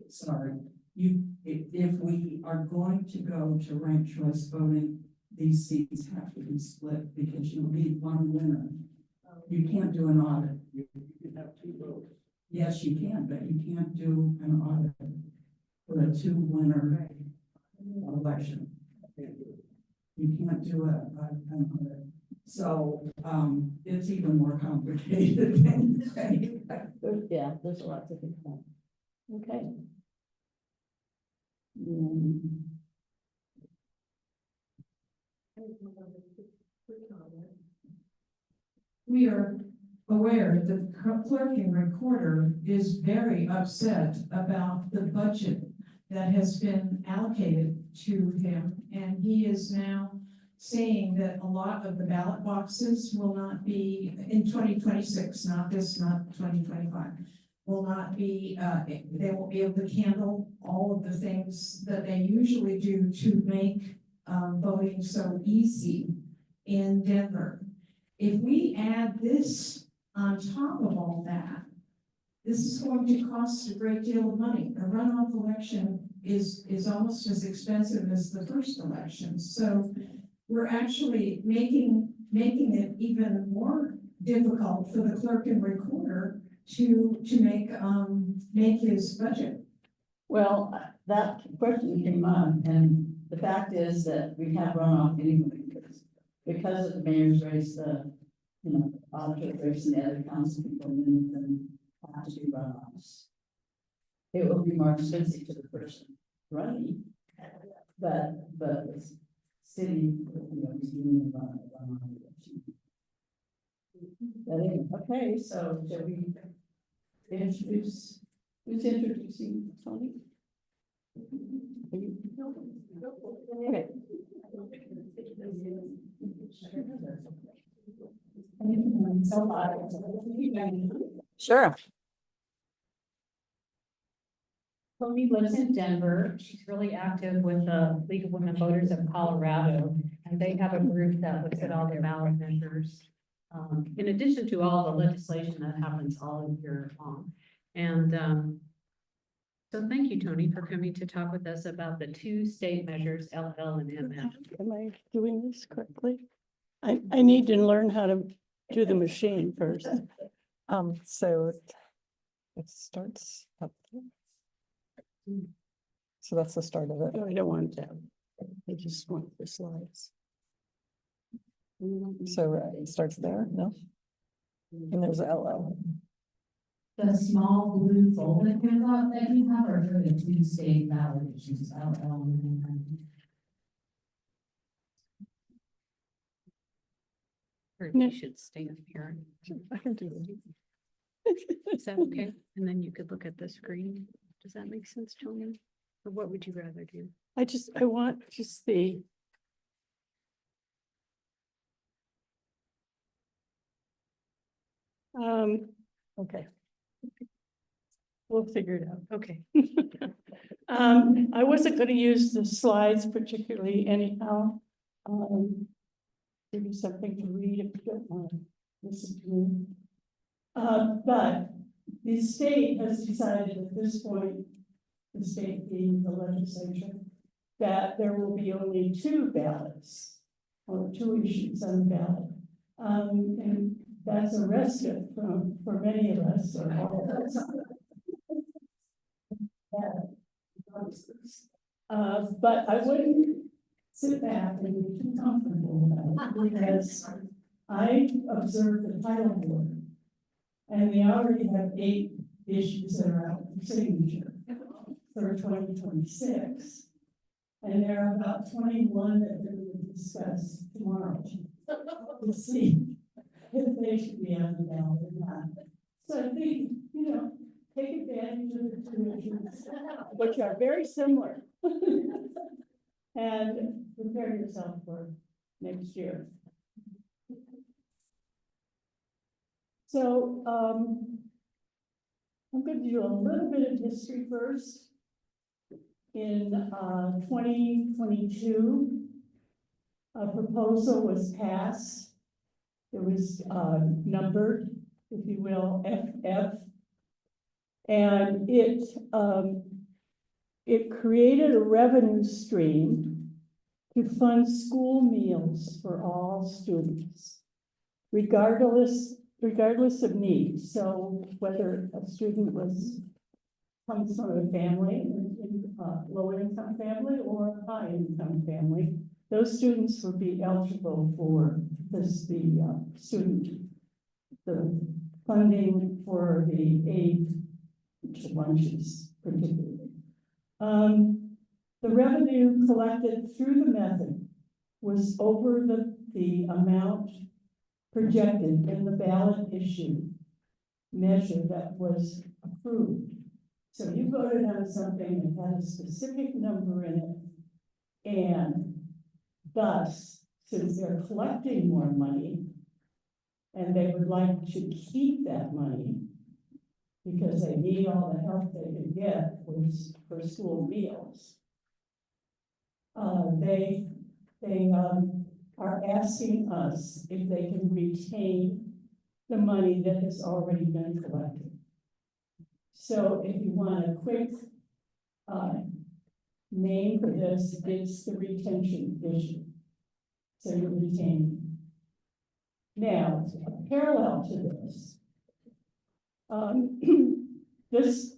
Sorry, if we are going to go to ranked choice voting, these seats have to be split because you need one winner. You can't do an audit. You can have two votes. Yes, you can, but you can't do an audit for a two-winner election. You can't do an audit. So, it's even more complicated than you think. Yeah, there's a lot to think about. Okay. We are aware that the clerk and recorder is very upset about the budget that has been allocated to him, and he is now saying that a lot of the ballot boxes will not be in 2026, not 2025, will not be, they won't be able to handle all of the things that they usually do to make voting so easy in Denver. If we add this on top of all that, this is going to cost a great deal of money. A runoff election is almost as expensive as the first election. So we're actually making it even more difficult for the clerk and recorder to make his budget. Well, that question came up, and the fact is that we have runoff anyway, because of the mayor's race, auditors and the other council people, and then have to do runoffs. It will be more expensive to the person running, but the city, is doing the runoff. But anyway, okay, so shall we introduce, who's introducing Tony? Are you? Okay. Sure. Tony lives in Denver. She's really active with the League of Women Voters of Colorado, and they have a group that looks at all the ballot measures. In addition to all the legislation that happens all year long. And so thank you, Tony, for coming to talk with us about the two state measures, LL and ML. Am I doing this correctly? I need to learn how to do the machine first. So it starts up there. So that's the start of it. No, I don't want that. I just want the slides. So it starts there, no? And there's LL. The small blue folder handout that you have are for the two state ballot issues, LL and M. Or you should stay up here. I can do it. Is that okay? And then you could look at the screen. Does that make sense, Tony? Or what would you rather do? I want just the. Okay. We'll figure it out. Okay. I wasn't gonna use the slides particularly anyhow. Give you something to read if you don't want to listen to me. But the state has decided at this point, the state being the legislature, that there will be only two ballots or two issues on the ballot. And that's a respite for many of us or all of us. But I wouldn't sit back and be too comfortable about it because I observed the title board and they already have 8 issues that are out for signature for 2026. And there are about 21 that they're going to discuss tomorrow to see if they should be on the ballot or not. So I think, take advantage of the two issues, which are very similar. And prepare yourself for next year. So I'm going to do a little bit of history first. In 2022, a proposal was passed. It was numbered, if you will, FF. And it created a revenue stream to fund school meals for all students, regardless of need. So whether a student comes from a family, low income family or high income family, those students would be eligible for the funding for the aid to lunches particularly. The revenue collected through the method was over the amount projected in the ballot issue measure that was approved. So you voted on something that had a specific number in it, and thus, since they're collecting more money, and they would like to keep that money, because they need all the help they can get for school meals. They are asking us if they can retain the money that has already been collected. So if you want a quick name for this, it's the retention issue. So you retain. Now, parallel to this, this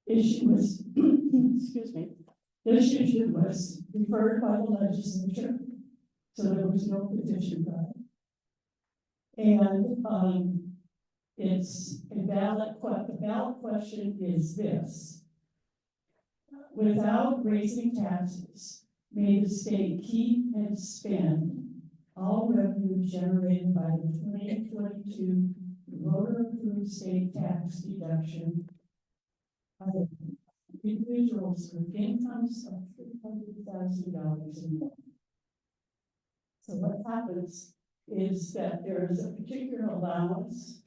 issue was, excuse me, this issue was referred by the legislature So there was no petition filed. And, it's a the ballot question is this. Without raising taxes, may the state keep and spend all revenue generated by the 2022 voter-approved state tax deduction of individuals with incomes of $300,000 and more. So what happens is that there is a particular allowance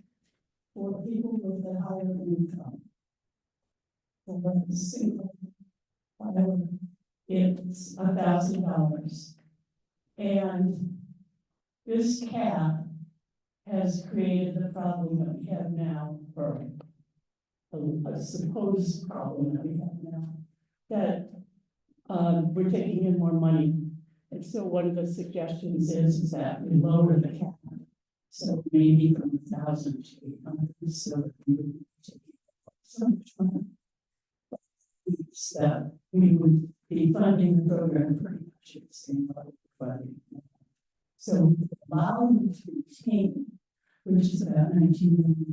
for people with a higher income. For a single filer, it's $1,000. And this cap has created the problem that we have now, or a supposed problem that we have now, that we're taking in more money. And so one of the suggestions is that we lower the cap. So maybe from 1,000 to 800, so that we would take so much money. That we would be funding the program pretty much at the same level of funding. So we allow them to retain, which is about $19 million.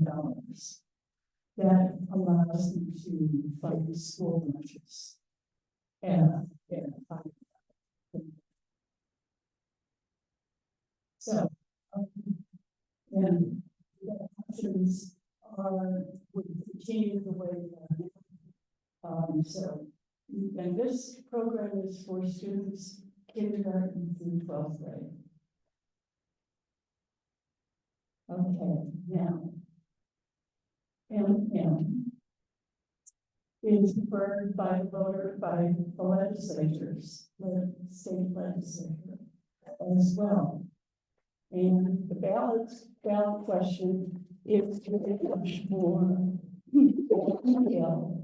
That allows them to fund the school budgets. So, and the options would continue the way they are now. So, and this program is for students kindergarten through 12th grade. Okay, now, M is preferred by the legislatures, the state legislature as well. And the ballot question is much more detailed.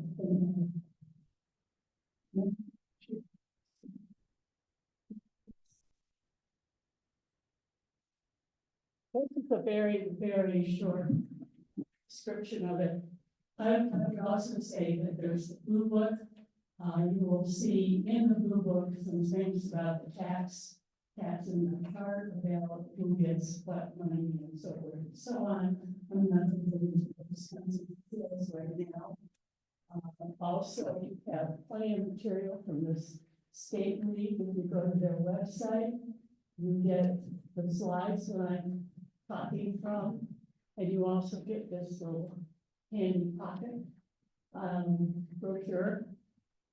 This is a very, very short description of it. I would also say that there's the blue book. You will see in the blue book some things about the tax in the chart about who gets what money and so forth and so on. I'm not going to go into those kinds of details right now. Also, you have plenty of material from this state league. If you go to their website, you get the slides that I'm talking from, and you also get this little handy pocket brochure.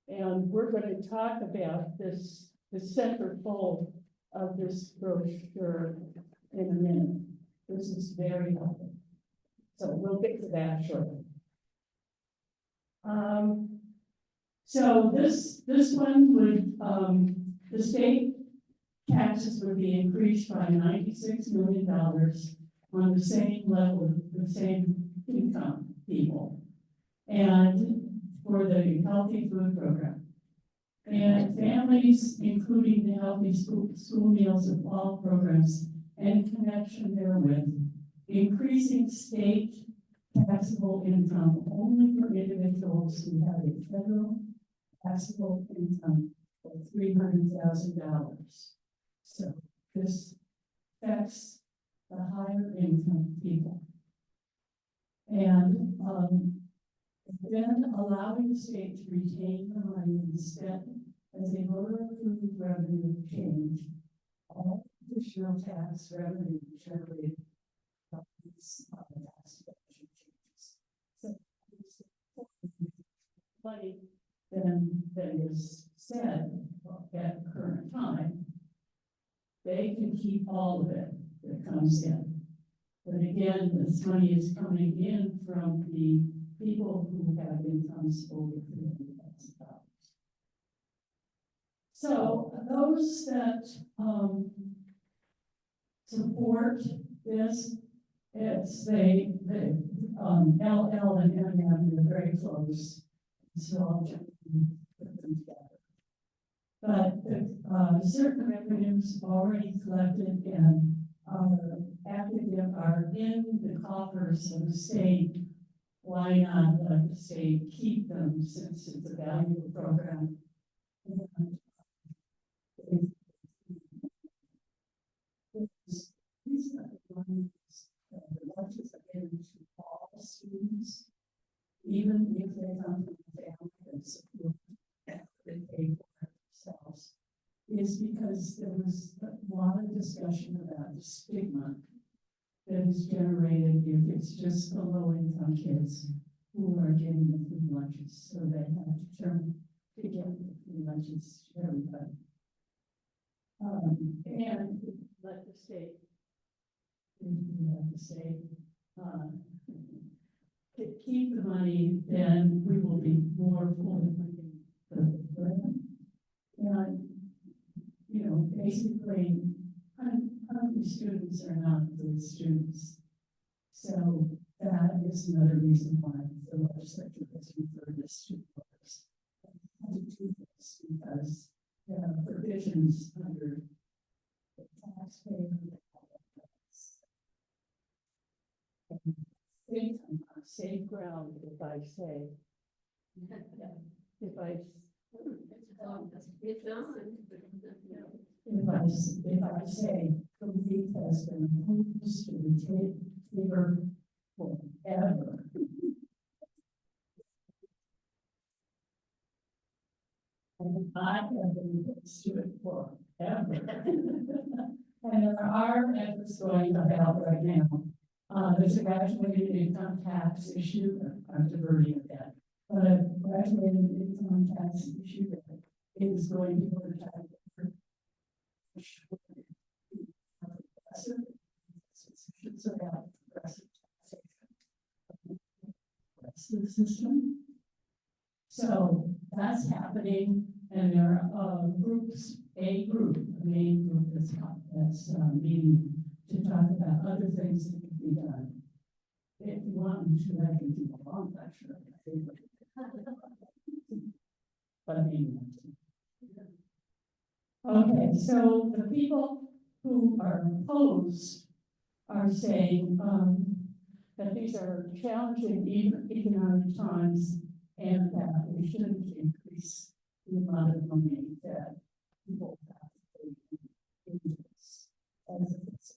And we're going to talk about this, the centerfold of this brochure in a minute. This is very helpful. So we'll get to that shortly. So this one would, the state taxes would be increased by $96 million on the same level, the same income people, and for the healthy food program. And families, including the healthy school meals and all programs and connection therewith, increasing state taxable income only for individuals who have a federal taxable income of $300,000. So this affects the higher income people. And then allowing the state to retain the money instead as a voter-approved revenue change, all additional tax revenue generated by these tax revenue changes. So money than is said at the current time, they can keep all of it that comes in. But again, this money is coming in from the people who have incomes over $300,000. So those that support this, it's LL and MM are very close. So I'll just put them together. But certain revenues already collected and are in the coffers of the state. Why not let the state keep them since it's a valuable program? the lunches are given to all students, even if they come from a family that's supported and they pay for it themselves, is because there was a lot of discussion about the stigma that is generated if it's just the low-income kids who are getting the free lunches, so they have to turn to get the free lunches to everybody. And let the state, we have to say, to keep the money, then we will be more fully funding the program. And, you know, basically, hungry students are not good students. So that is another reason why the legislature has referred this to voters. To do this because there are provisions under the taxpayer. Think I'm on safe ground if I say, if I say the league has been opposed to the taper forever. And I have been opposed to it forever. And there are efforts going about right now. There's a graduated income tax issue, I'm diverting at that, but a graduated income tax issue that is going to go to tax. It's about progressive system. So that's happening, and there are groups, a main group that's meeting to talk about other things that can be done. If you want me to, I can do a long lecture. But I mean, okay, so the people who are opposed are saying that these are challenging economic times and that we shouldn't increase the amount of money that people have to pay into this as if it's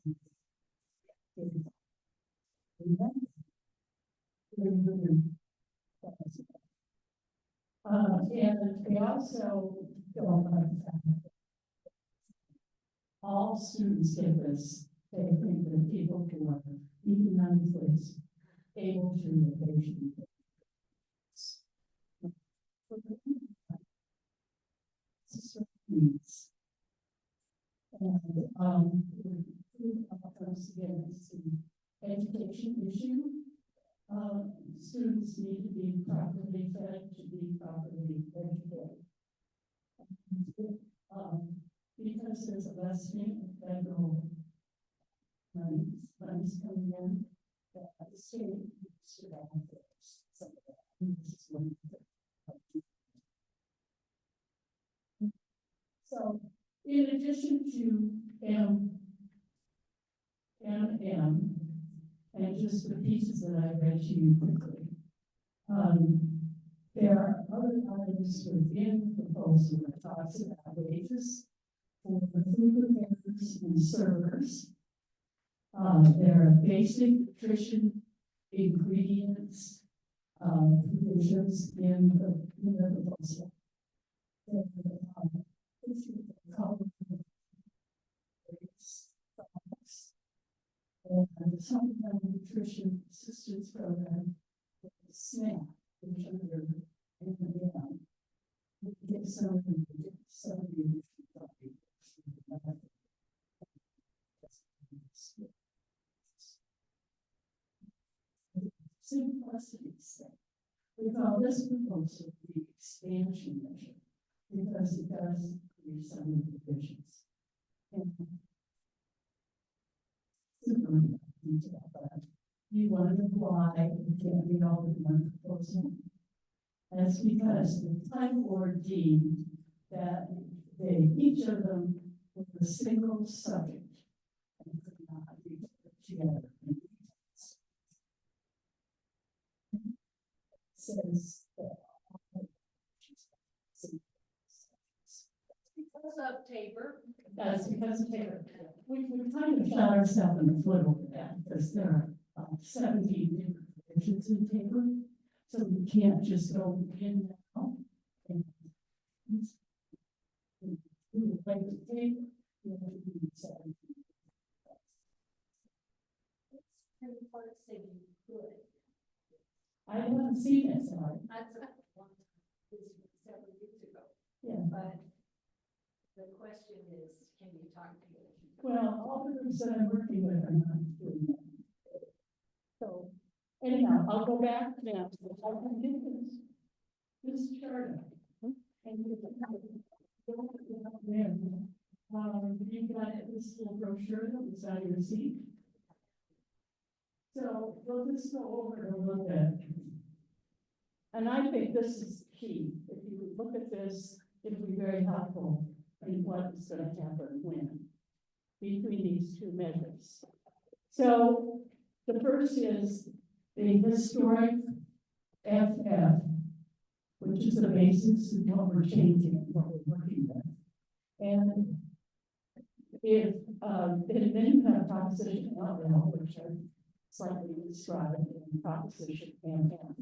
and they also don't like the fact that all students get this. They think that people who are economically able to occasionally needs. And once again, it's an education issue. Students need to be properly fed, to be properly educated. Because there's a lessening of federal funds coming in, that the state should have some of that. This is one of the So, in addition to and just the pieces that I read to you quickly, there are other items within the proposal that talks about wages for the food preparers and servers. There are basic nutrition ingredients, provisions in the proposal. And some kind of nutrition assistance program, SNAP, which under and we get some of the simplicity sake. We call this proposal the expansion measure because it does increase some of the provisions. Detail, but you wonder why you can't read all of one proposal. That's because the time board deemed that each of them was a single subject and could not be put together. It says that because of Tabor, That's because we kind of shot ourselves in the foot over that, because there are 17 different provisions in paper. So we can't just go in now. And we would like to take, you know, we need 17. I haven't seen it, sorry. That's one several years ago. Yeah. But the question is, can you talk to me? Well, all the groups that I'm working with are not doing that. So anyhow, I'll go back now. I can get this chart. And you can have it. There. You got this little brochure that was on your seat. So we'll just go over it a little bit. And I think this is key. If you look at this, it'll be very helpful in what's going to happen when between these two measures. So the first is the historic FF, which is the basis of what we're changing, what we're working with. And if, and then you have proposition LL, which I slightly described in proposition MM.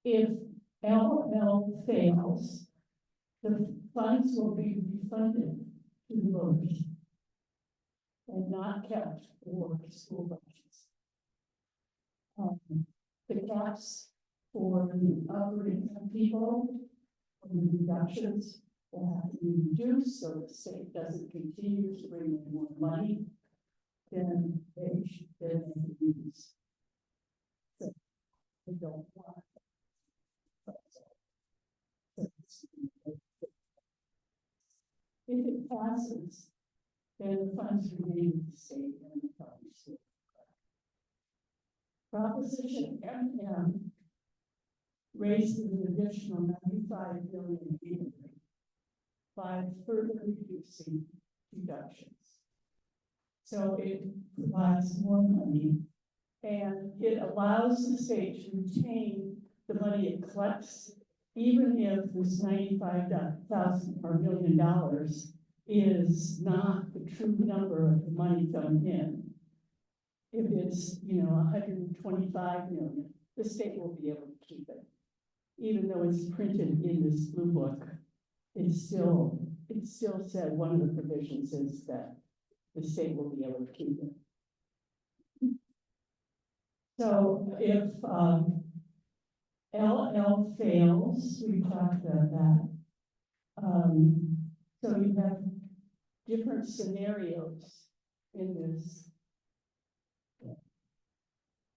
If LL fails, the funds will be refunded to the voters and not kept for school budgets. The caps for the upper income people, the reductions will have to be reduced so the state doesn't continue to bring in more money than they use. So they don't want. If it passes, then the funds remain with the state and the public school. Proposition MM raised an additional 95 million annually by further reducing deductions. So it provides more money and it allows the state to retain the money it collects, even if this 95,000 or $1 million is not the true number of the money coming in. If it's, 125 million, the state will be able to keep it. Even though it's printed in this blue book, it still said one of the provisions is that the state will be able to keep it. So if LL fails, we talked about that. So you have different scenarios in this.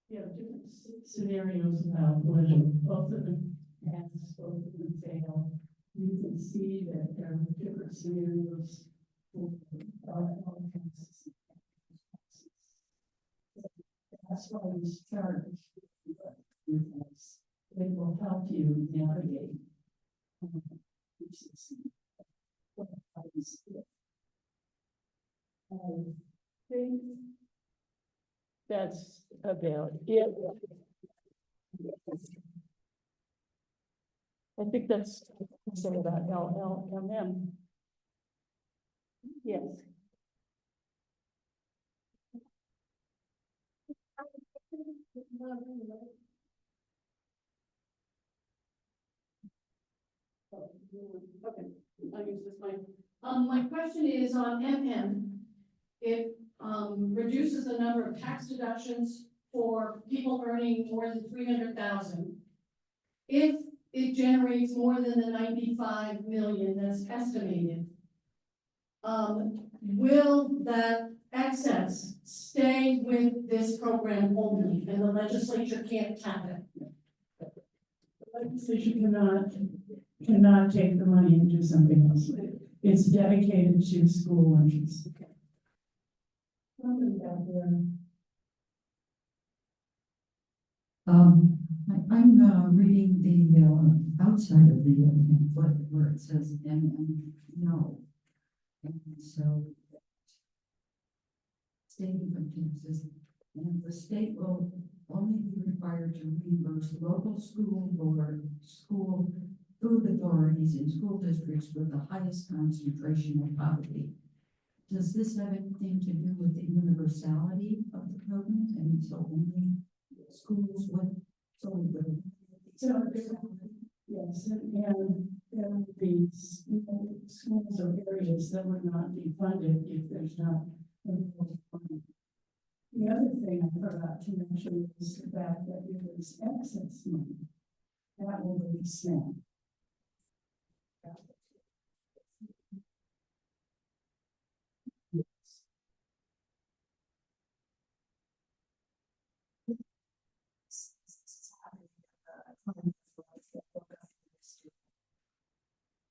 You have different scenarios about whether both of them pass, both of them fail. You can see that there are different scenarios for LL passes. That's why this chart is because it will help you navigate. What happens here. I think that's about it. I think that's something about LLMM. Yes. Okay, I'll use this mic. My question is on MM. It reduces the number of tax deductions for people earning more than 300,000. If it generates more than the 95 million that's estimated, will that excess stay with this program only, and the legislature can't tap it? The legislature cannot take the money and do something else with it. It's dedicated to school lunches. Okay. Something out there. I'm reading the outside of the book where it says no. And so state income taxes, and the state will only be required to reimburse local school board, school food authority authorities in school districts with the highest concentration of poverty. Does this have anything to do with the universality of the program, and so only schools with, so with? So, yes, and there would be schools or areas that would not be funded if there's not. The other thing I forgot to mention is the fact that if there's excess money, that will be spent.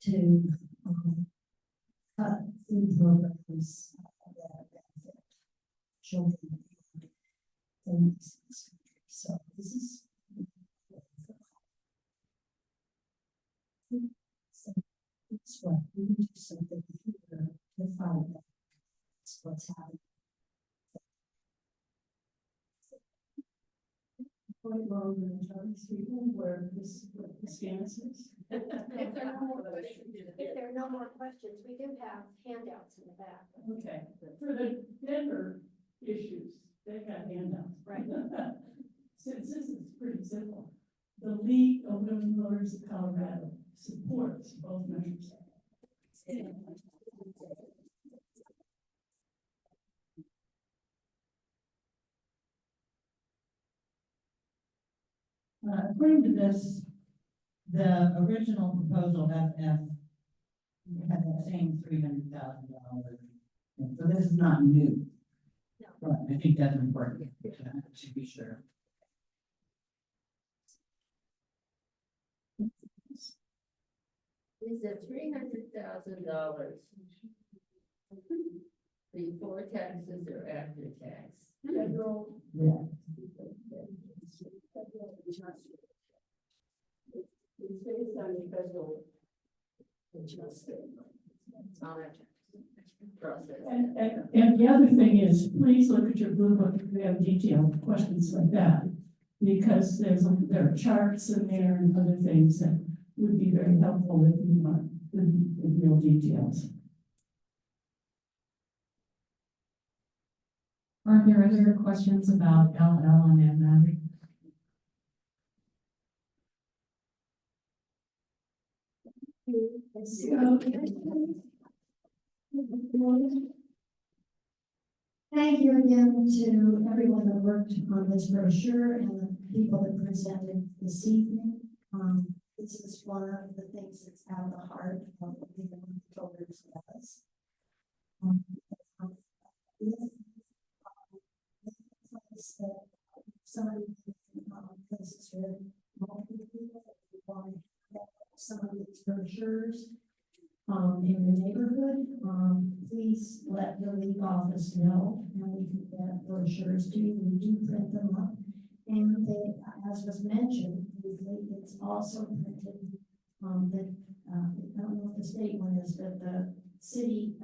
To cut food programs that benefit children in this country. So this is it's what we can do something here to find that. That's what's happening. Quite long in Chinese people where this stance is. If there are no more questions, we do have handouts in the back. Okay, for the Denver issues, they got handouts. Right. Since this is pretty simple, the League of Women Voters of Colorado supports both measures. According to this, the original proposal FF had the same $300,000. So this is not new. No. Right, I think that's important to be sure. Is it $300,000 before taxes or after tax? Federal. Yeah. It's based on the federal adjustment. Process. And the other thing is, please look at your blue book if you have detailed questions like that. Because there are charts in there and other things that would be very helpful if you want the real details. Are there other questions about LL and MM? Thank you again to everyone that worked on this brochure and the people that presented this evening. This is one of the things that's at the heart of what the voters does. Some of the places where multiple people want to have some of these brochures in your neighborhood, please let the league office know, and we can get brochures to you. We do print them up, and they, as was mentioned, it's also printed. I don't know what the state one is, but the city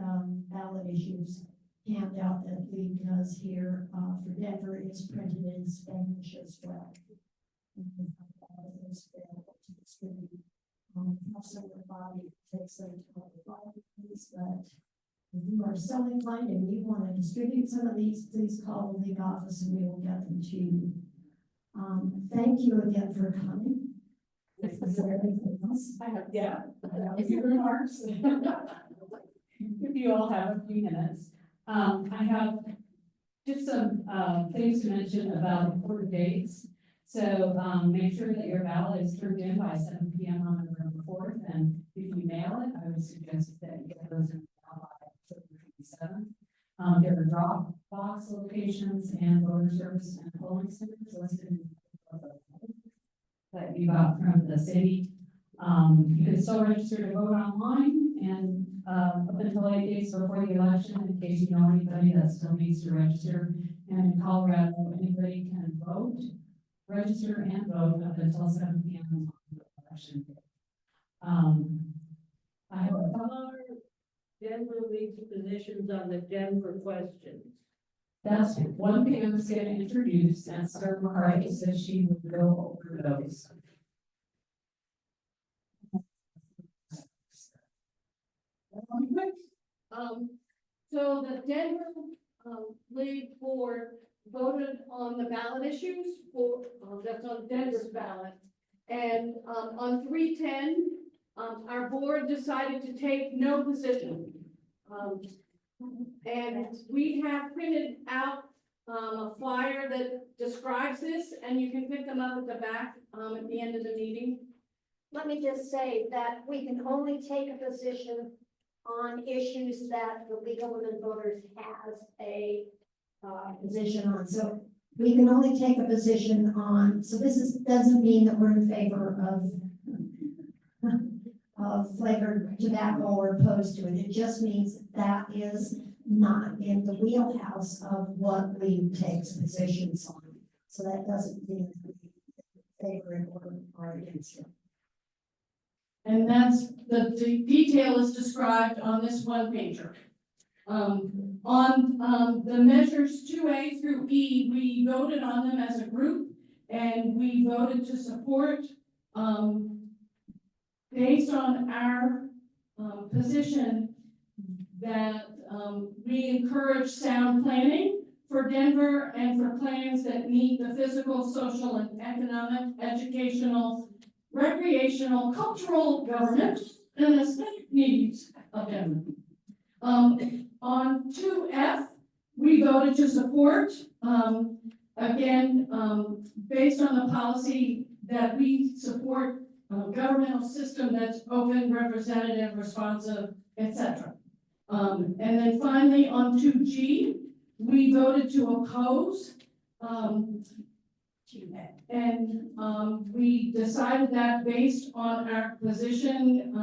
ballot issues handout that league does here for Denver is printed in Spanish as well. And we have those available to distribute. Have someone body takes them to all the libraries, but if you are so inclined and you want to distribute some of these, please call the league office and we will get them to you. Thank you again for coming. Is there anything else? I have a few remarks. If you all have a few minutes. I have just some things to mention about important dates. So make sure that your ballot is turned in by 7 p.m. on November 4th. And if you mail it, I would suggest that you get those in by October 27th. There are drop box locations and voter service and polling centers listed in that you got from the city. You can still register to vote online and up until 8 days before the election, in case you know anybody that still needs to register. And in Colorado, anybody can vote, register and vote up until 7 p.m. on the election day. I have a Denver League's positions on the Denver questions. That's one thing I was going to introduce, and Sarah McCarthy said she would go over those. I'll be quick. So the Denver, League Board voted on the ballot issues for, that's on Denver's ballot. And, on 310, our board decided to take no position. And we have printed out, a flyer that describes this, and you can pick them up at the back, at the end of the meeting. Let me just say that we can only take a position on issues that the League of Women Voters has a position on. So we can only take a position on, so doesn't mean that we're in favor of flavored tobacco or opposed to it. It just means that is not in the wheelhouse of what League takes positions on. So that doesn't mean we favor it or against it. And that's, the detail is described on this one pager. On the measures 2A through E, we voted on them as a group, and we voted to support, based on our position that we encourage sound planning for Denver and for plans that meet the physical, social, and economic, educational, recreational, cultural, government, and aesthetic needs of Denver. On 2F, we voted to support, again, based on the policy that we support a governmental system that's open, representative, responsive, etc. And then finally, on 2G, we voted to oppose, and we decided that based on our position,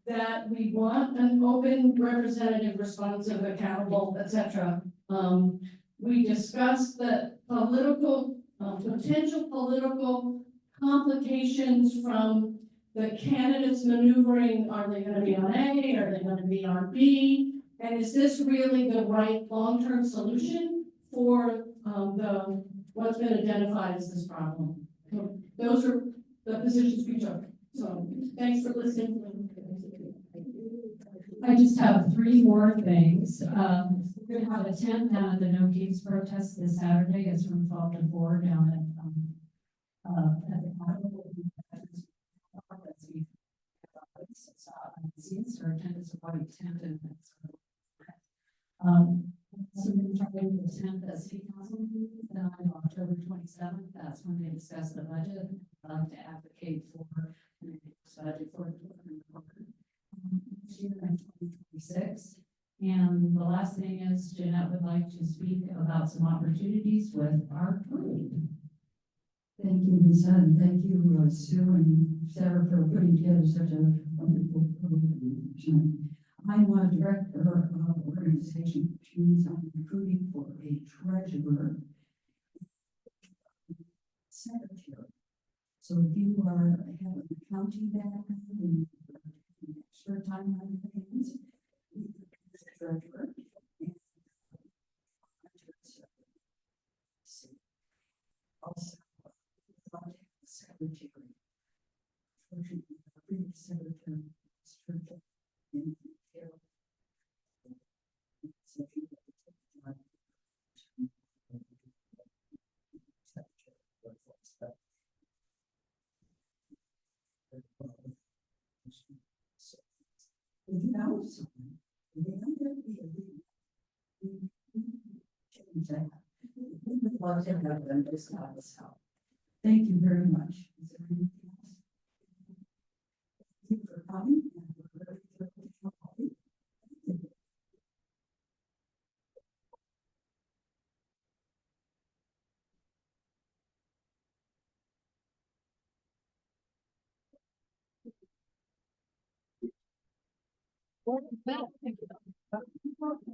that we want an open, representative, responsive, accountable, etc. We discussed the political, potential political complications from the candidates maneuvering. Are they going to be on A? Are they going to be on B? And is this really the right long-term solution for what's been identified as this problem? So those are the positions we took. So thanks for listening. I just have three more things. We're gonna have a tent down at the No Games protest this Saturday. It's from 12 to 4 down at the Capitol. Our tent is a white tent and it's so we're trying to attend the city council meeting on October 27th. That's when they discuss the budget. I'd like to advocate for the budget for next year in 2026. And the last thing is Jeanette would like to speak about some opportunities with our group. Thank you, Lisa, and thank you, Sue and Sarah, for putting together such a wonderful program tonight. I want to direct our organization, which means I'm recruiting for a treasurer, secretary. So if you have an accounting background and extra time on your hands, you can be the treasurer. Also, secretary. Fortunately, the previous secretary was perfect in care. So if you would take the time if you know someone, they don't have to be a leader. Change that. We would love to have them just help us out. Thank you very much. Is there anything else? Thank you for coming. And we're ready to take your coffee. What is that?